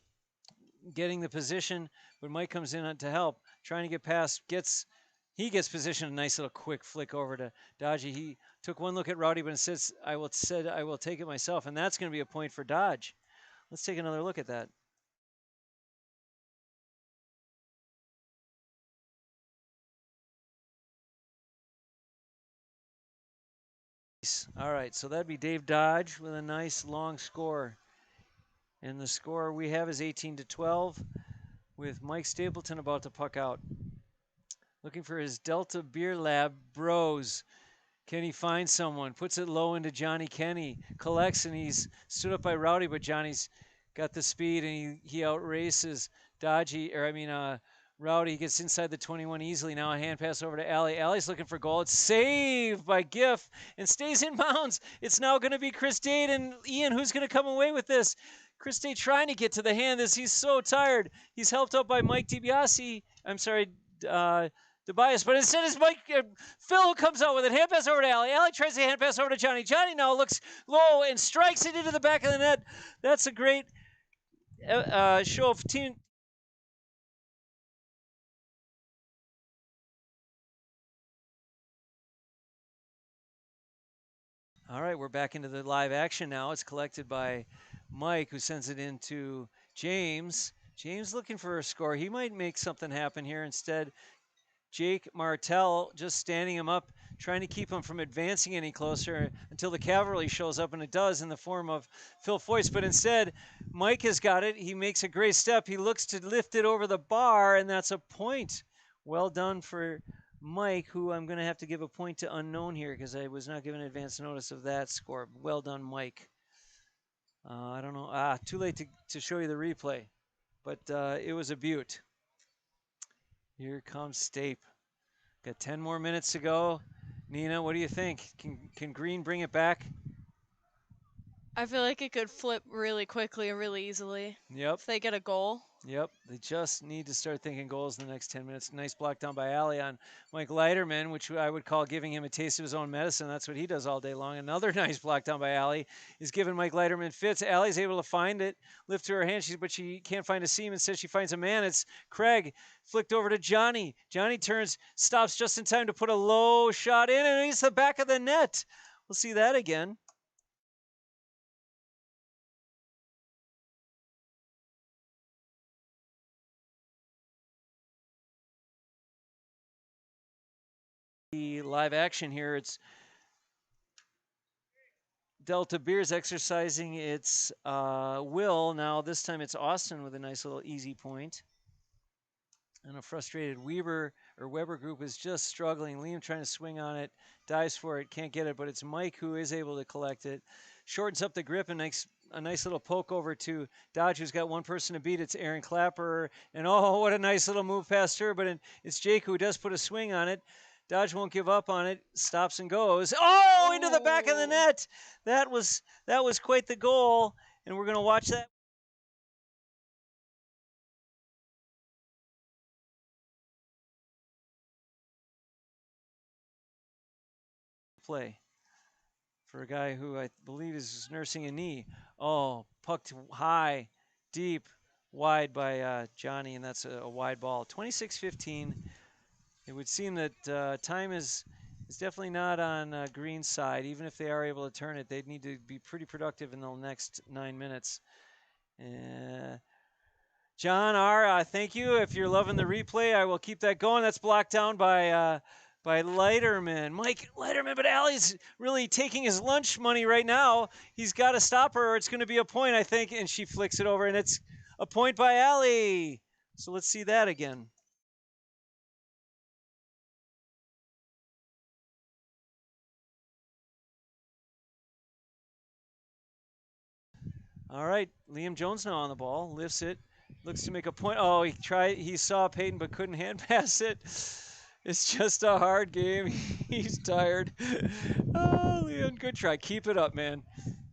getting the position, but Mike comes in to help, trying to get past, he gets positioned, a nice little quick flick over to Dodgy. He took one look at Rowdy, but instead I will take it myself, and that's going to be a point for Dodge. Let's take another look at that. All right, so that'd be Dave Dodge with a nice long score. And the score we have is 18-12 with Mike Stapleton about to puck out. Looking for his Delta Beer Lab bros. Can he find someone? Puts it low into Johnny Kenny. Collects, and he's stood up by Rowdy, but Johnny's got the speed, and he outraces Rowdy. He gets inside the 21 easily. Now a hand pass over to Alley. Alley's looking for goal. It's saved by Giff and stays in bounds. It's now going to be Chris Dade and Ian who's going to come away with this. Chris Dade trying to get to the hand. He's so tired. He's helped out by Mike DiBiase. Tobias, but instead it's Phil who comes out with it. Hand pass over to Alley. Alley tries to hand pass over to Johnny. Johnny now looks low and strikes it into the back of the net. That's a great show of team. All right, we're back into the live action now. It's collected by Mike, who sends it into James. James looking for a score. He might make something happen here. Instead, Jake Martell just standing him up, trying to keep him from advancing any closer until the cavalry shows up, and it does in the form of Phil Foyce. But instead, Mike has got it. He makes a great step. He looks to lift it over the bar, and that's a point. Well done for Mike, who I'm going to have to give a point to unknown here because I was not given advance notice of that score. Well done, Mike. I don't know. Too late to show you the replay, but it was a beaut. Here comes Stape. Got 10 more minutes to go. Nina, what do you think? Can Green bring it back? I feel like it could flip really quickly and really easily. Yep. If they get a goal. Yep. They just need to start thinking goals in the next 10 minutes. Nice block down by Alley on Mike Leiterman, which I would call giving him a taste of his own medicine. That's what he does all day long. Another nice block down by Alley is giving Mike Leiterman fits. Alley's able to find it, lift to her hand, but she can't find a seam. Instead, she finds a man. It's Craig. Flicked over to Johnny. Johnny turns, stops just in time to put a low shot in, and it's the back of the net. We'll see that again. The live action here, it's Delta Beers exercising its will. Now this time it's Austin with a nice little easy point. And a frustrated Weber group is just struggling. Liam trying to swing on it, dives for it, can't get it, but it's Mike who is able to collect it. Shortens up the grip and makes a nice little poke over to Dodge, who's got one person to beat. It's Aaron Clapper. And oh, what a nice little move past her, but it's Jake who does put a swing on it. Dodge won't give up on it. Stops and goes. Oh, into the back of the Oh. net. That was quite the goal, and we're going to watch that play for a guy who I believe is nursing a knee. Oh, pucked high, deep, wide by Johnny, and that's a wide ball. 26-15. It would seem that time is definitely not on Green's side. Even if they are able to turn it, they'd need to be pretty productive in the next 9 minutes. John R., thank you. If you're loving the replay, I will keep that going. That's blocked down by Leiterman. Mike Leiterman, but Allie's really taking his lunch money right now. He's got to stop her or it's going to be a point, I think. And she flicks it over, and it's a point by Allie. So let's see that again. All right, Liam Jones now on the ball, lifts it, looks to make a point. Oh, he saw Peyton but couldn't hand pass it. It's just a hard game. He's tired. Oh, Liam, good try. Keep it up, man.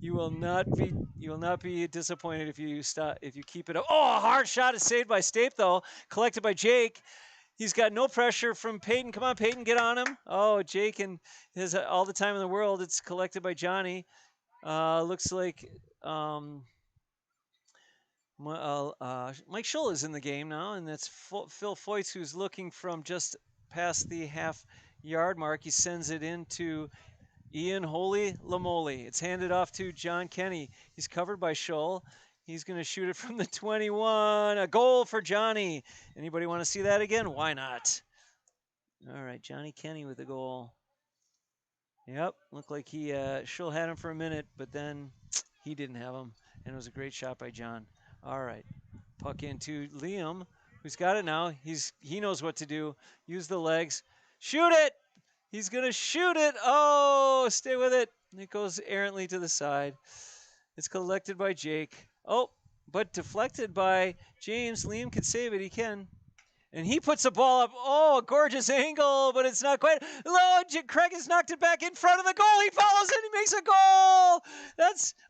You will not be disappointed if you keep it up. Oh, a hard shot is saved by Stape though, collected by Jake. He's got no pressure from Peyton. Come on, Peyton, get on him. Oh, Jake and has all the time in the world. It's collected by Johnny. Looks like Mike Schull is in the game now, and that's Phil Foyce who's looking from just past the half-yard mark. He sends it into Ian Holy Lamoli. It's handed off to John Kenny. He's covered by Schull. He's going to shoot it from the 21. A goal for Johnny. Anybody want to see that again? Why not? All right, Johnny Kenny with the goal. Yep, looked like Schull had him for a minute, but then he didn't have him, and it was a great shot by John. All right, puck into Liam, who's got it now. He knows what to do. Use the legs. Shoot it! He's going to shoot it. Oh, stay with it. It goes errantly to the side. It's collected by Jake. Oh, but deflected by James. Liam can save it. He can. And he puts the ball up. Oh, a gorgeous angle, but it's not quite. Low. Craig has knocked it back in front of the goal. He follows it. He makes a goal.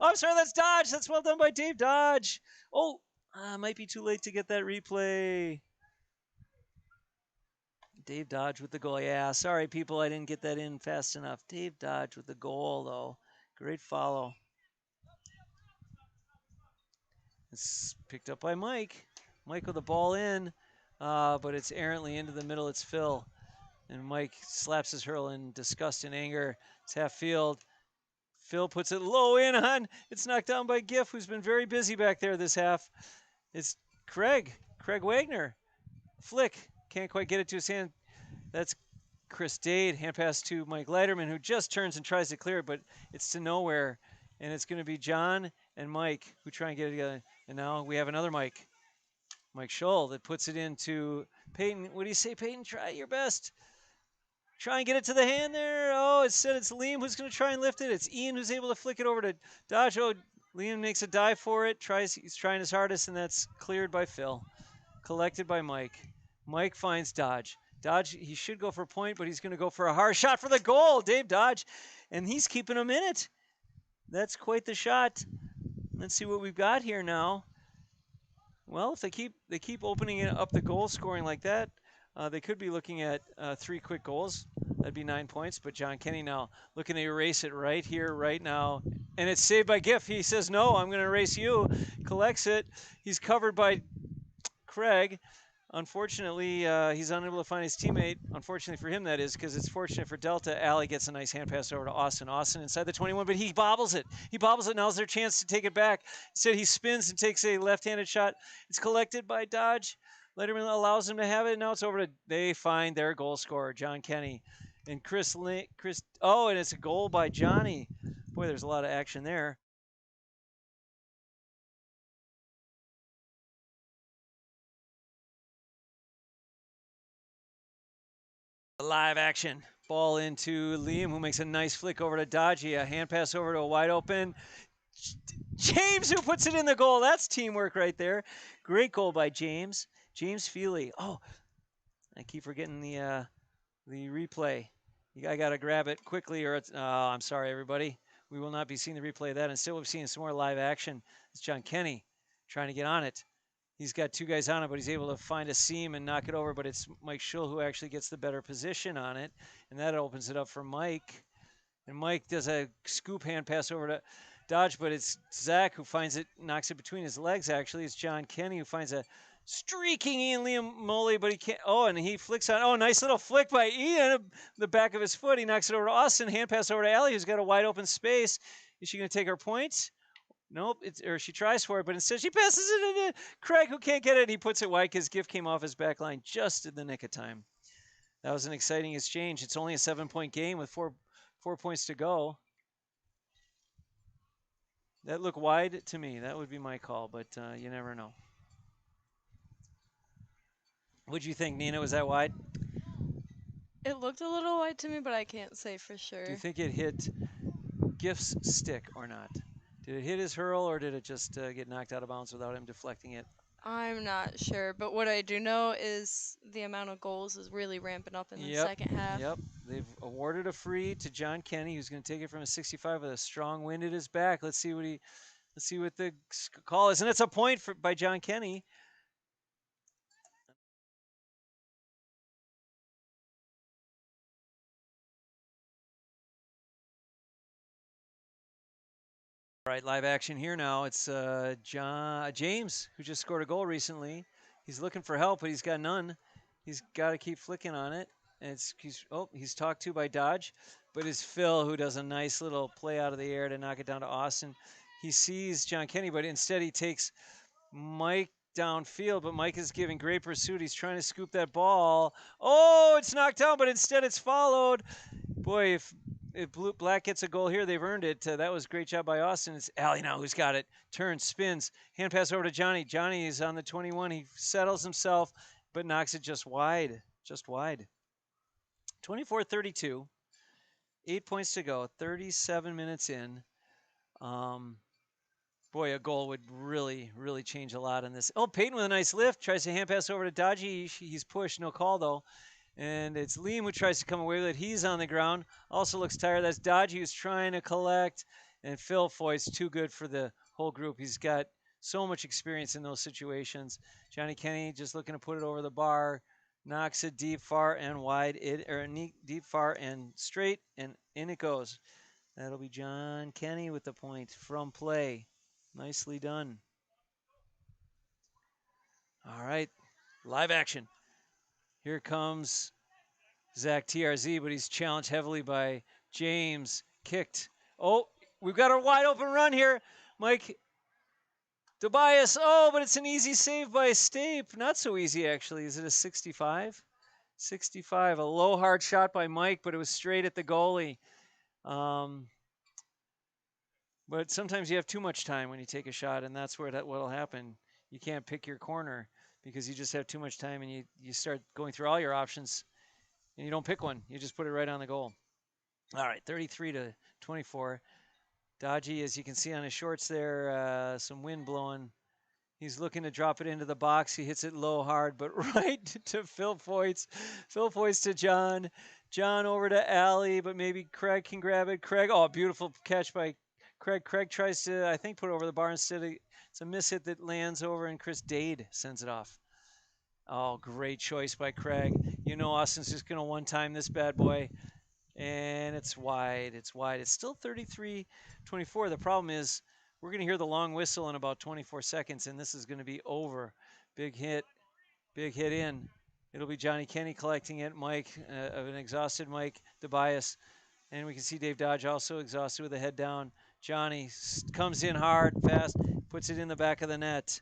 I'm sorry, that's Dodge. That's well done by Dave Dodge. Oh, might be too late to get that replay. Dave Dodge with the goal. Yeah, sorry, people. I didn't get that in fast enough. Dave Dodge with the goal, though. Great follow. It's picked up by Mike. Mike with the ball in, but it's errantly into the middle. It's Phil. And Mike slaps his hurl in disgust and anger. It's half field. Phil puts it low in on. It's knocked down by Giff, who's been very busy back there this half. It's Craig Wagner. Flick. Can't quite get it to his hand. That's Chris Dade. Hand pass to Mike Leiterman, who just turns and tries to clear it, but it's to nowhere. And it's going to be John and Mike who try and get it together. And now we have another Mike Schull, that puts it into Peyton. What do you say, Peyton? Try your best. Try and get it to the hand there. Oh, it said it's Liam who's going to try and lift it. It's Ian who's able to flick it over to Dodge. Oh, Liam makes a dive for it. He's trying his hardest, and that's cleared by Phil. Collected by Mike. Mike finds Dodge. Dodge, he should go for a point, but he's going to go for a hard shot for the goal. Dave Dodge, and he's keeping him in it. That's quite the shot. Let's see what we've got here now. Well, if they keep opening it up the goal scoring like that, they could be looking at 3 quick goals. That'd be 9 points. But John Kenny now looking to erase it right here, right now. And it's saved by Giff. He says, no, I'm going to erase you. Collects it. He's covered by Craig. Unfortunately, he's unable to find his teammate. Unfortunately for him, that is, because it's fortunate for Delta. Allie gets a nice hand pass over to Austin. Austin inside the 21, but he bobbles it. Now's their chance to take it back. Instead, he spins and takes a left-handed shot. It's collected by Dodge. Letterman allows him to have it. Now it's over to. They find their goal scorer, John Kenny, and Chris. Oh, and it's a goal by Johnny. Boy, there's a lot of action there. Live action. Ball into Liam, who makes a nice flick over to Dodgy. A hand pass over to a wide open James, who puts it in the goal. That's teamwork right there. Great goal by James. James Feely. Oh, I keep forgetting the the replay. I got to grab it quickly, or it's, I'm sorry, everybody. We will not be seeing the replay of that. Instead, we'll be seeing some more live action. It's John Kenny trying to get on it. He's got two guys on it, but he's able to find a seam and knock it over. But it's Mike Schull who actually gets the better position on it, and that opens it up for Mike. And Mike does a scoop hand pass over to Dodge, but it's Zach who finds it, knocks it between his legs. Actually, it's John Kenny who finds a streaking Ian Liam Moley, but he can't. Oh, and he flicks on. Oh, nice little flick by Ian, the back of his foot. He knocks it over to Austin. Hand pass over to Allie, who's got a wide open space. Is she going to take her points? Nope. Or she tries for it, but instead she passes it into Craig, who can't get it. He puts it wide because Gift came off his back line just in the nick of time. That was an exciting exchange. It's only a 7-point game with four points to go. That looked wide to me. That would be my call, but you never know. What'd you think, Nina? Was that wide? It looked a little wide to me, but I can't say for sure. Do you think it hit Gift's stick or not? Did it hit his hurl, or did it just get knocked out of bounds without him deflecting it? I'm not sure, but what I do know is the amount of goals is really ramping up in the second half. Yep. They've awarded a free to John Kenny, who's going to take it from a 65 with a strong wind at his back. Let's see what the call is, and it's a point by John Kenny. All right, live action here now. It's James, who just scored a goal recently. He's looking for help, but he's got none. He's got to keep flicking on it. And he's talked to by Dodge, but it's Phil who does a nice little play out of the air to knock it down to Austin. He sees John Kenny, but instead he takes Mike downfield, but Mike is giving great pursuit. He's trying to scoop that ball. Oh, it's knocked down, but instead it's followed. Boy, if Black gets a goal here, they've earned it. That was a great job by Austin. It's Allie now who's got it. Turns, spins, hand pass over to Johnny. Johnny is on the 21. He settles himself, but knocks it just wide. 24-32. 8 points to go. 37 minutes in. Boy, a goal would really, really change a lot in this. Oh, Peyton with a nice lift. Tries to hand pass over to Dodgy. He's pushed. No call, though. And it's Liam who tries to come away with it. He's on the ground. Also looks tired. That's Dodgy who's trying to collect. And Phil Foy's too good for the whole group. He's got so much experience in those situations. Johnny Kenny just looking to put it over the bar. Knocks it deep, far, and wide. Deep, far, and straight. And in it goes. That'll be John Kenny with the point from play. Nicely done. All right. Live action. Here comes Zach TRZ, but he's challenged heavily by James. Kicked. Oh, we've got a wide open run here. Mike Tobias. Oh, but it's an easy save by Stape. Not so easy, actually. Is it a 65? 65. A low, hard shot by Mike, but it was straight at the goalie. But sometimes you have too much time when you take a shot, and that's what'll happen. You can't pick your corner because you just have too much time, and you start going through all your options, and you don't pick one. You just put it right on the goal. All right, 33-24. Dodgy, as you can see on his shorts there, some wind blowing. He's looking to drop it into the box. He hits it low, hard, but right to Phil Foyts. Phil Foyts to John. John over to Allie, but maybe Craig can grab it. Craig, oh, beautiful catch by Craig. Craig tries to, I think, put it over the bar instead. It's a miss hit that lands over, and Chris Dade sends it off. Oh, great choice by Craig. You know Austin's just going to one-time this bad boy. And it's wide. It's wide. It's still 33-24. The problem is we're going to hear the long whistle in about 24 seconds, and this is going to be over. Big hit in. It'll be Johnny Kenny collecting it. Mike, of an exhausted Mike Tobias. And we can see Dave Dodge also exhausted with the head down. Johnny comes in hard, fast, puts it in the back of the net.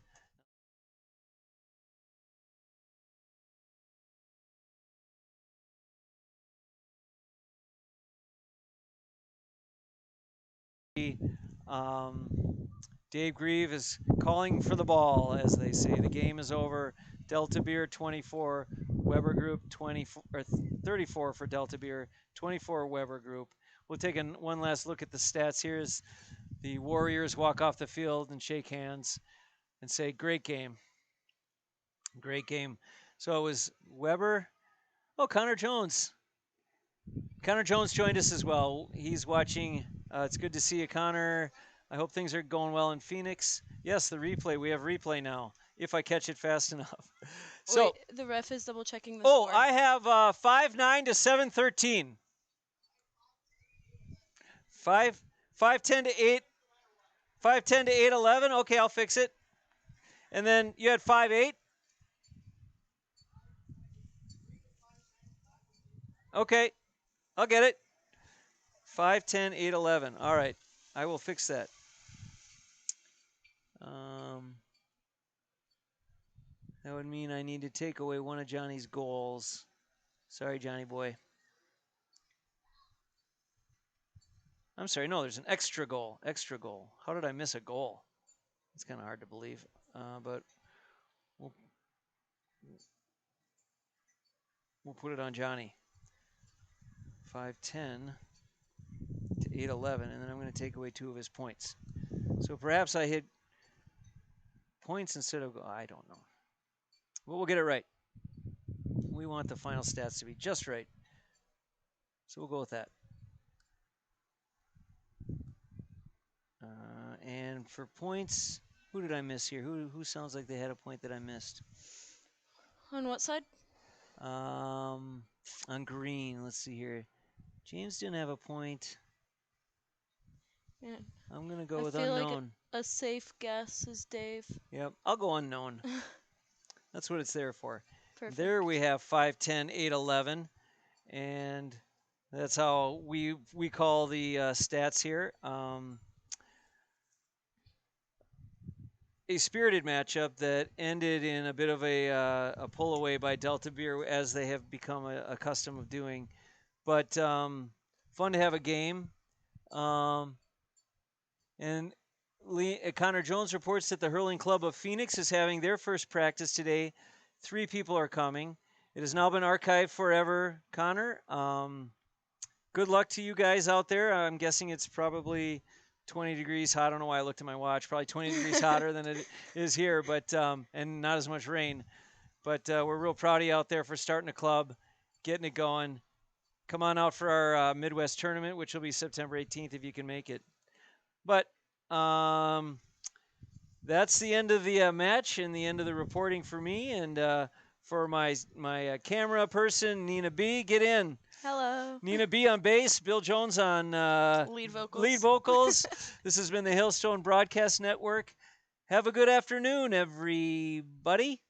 Dave Grieve is calling for the ball, as they say. The game is over. Delta Beer 24, Weber Group 34 for Delta Beer, 24 Weber Group. We'll take one last look at the stats here as the Warriors walk off the field and shake hands and say, great game. Great game. So it was Weber. Oh, Connor Jones. Connor Jones joined us as well. He's watching. It's good to see you, Connor. I hope things are going well in Phoenix. Yes, the replay. We have replay now, if I catch it fast enough. So, Wait, the ref is double checking the oh, score. I have 5-9 to 7-13. 5-10 to 8. 5-10 to 8-11. Okay, I'll fix it. And then you had 5-8. Okay, I'll get it. 5-10, 8-11. All right, I will fix that. Um, that would mean I need to take away one of Johnny's goals. Sorry, Johnny boy. I'm sorry. No, there's an extra goal. Extra goal. How did I miss a goal? It's kind of hard to believe, but we'll, we'll put it on Johnny. 5-10 to 8-11, and then I'm going to take away 2 of his points. So perhaps I hit points instead of I don't know. But we'll get it right. We want the final stats to be just right. So we'll go with that. And for points, who did I miss here? Who sounds like they had a point that I missed? On what side? On green, let's see here. James didn't have a point. Yeah. I'm going to go I with feel like unknown. a safe guess is Dave. Yep, I'll go unknown. That's what it's there for. Perfect. There we have 5-10, 8-11. And that's how we call the stats here. A spirited matchup that ended in a bit of a pull away by Delta Beer, as they have become a custom of doing. But fun to have a game. And Connor Jones reports that the Hurling Club of Phoenix is having their first practice today. 3 people are coming. It has now been archived forever, Connor. Good luck to you guys out there. I'm guessing it's probably 20 degrees hot. I don't know why I looked at my watch. Probably 20 degrees hotter than it is here, but and not as much rain. But we're real proud of you out there for starting a club, getting it going. Come on out for our Midwest tournament, which will be September 18th if you can make it. But that's the end of the match and the end of the reporting for me. And for my camera person, Nina B, get in. Hello. Nina B on bass, Bill Jones on Lead vocals. lead vocals. This has been the Hailstone Broadcast Network. Have a good afternoon, everybody.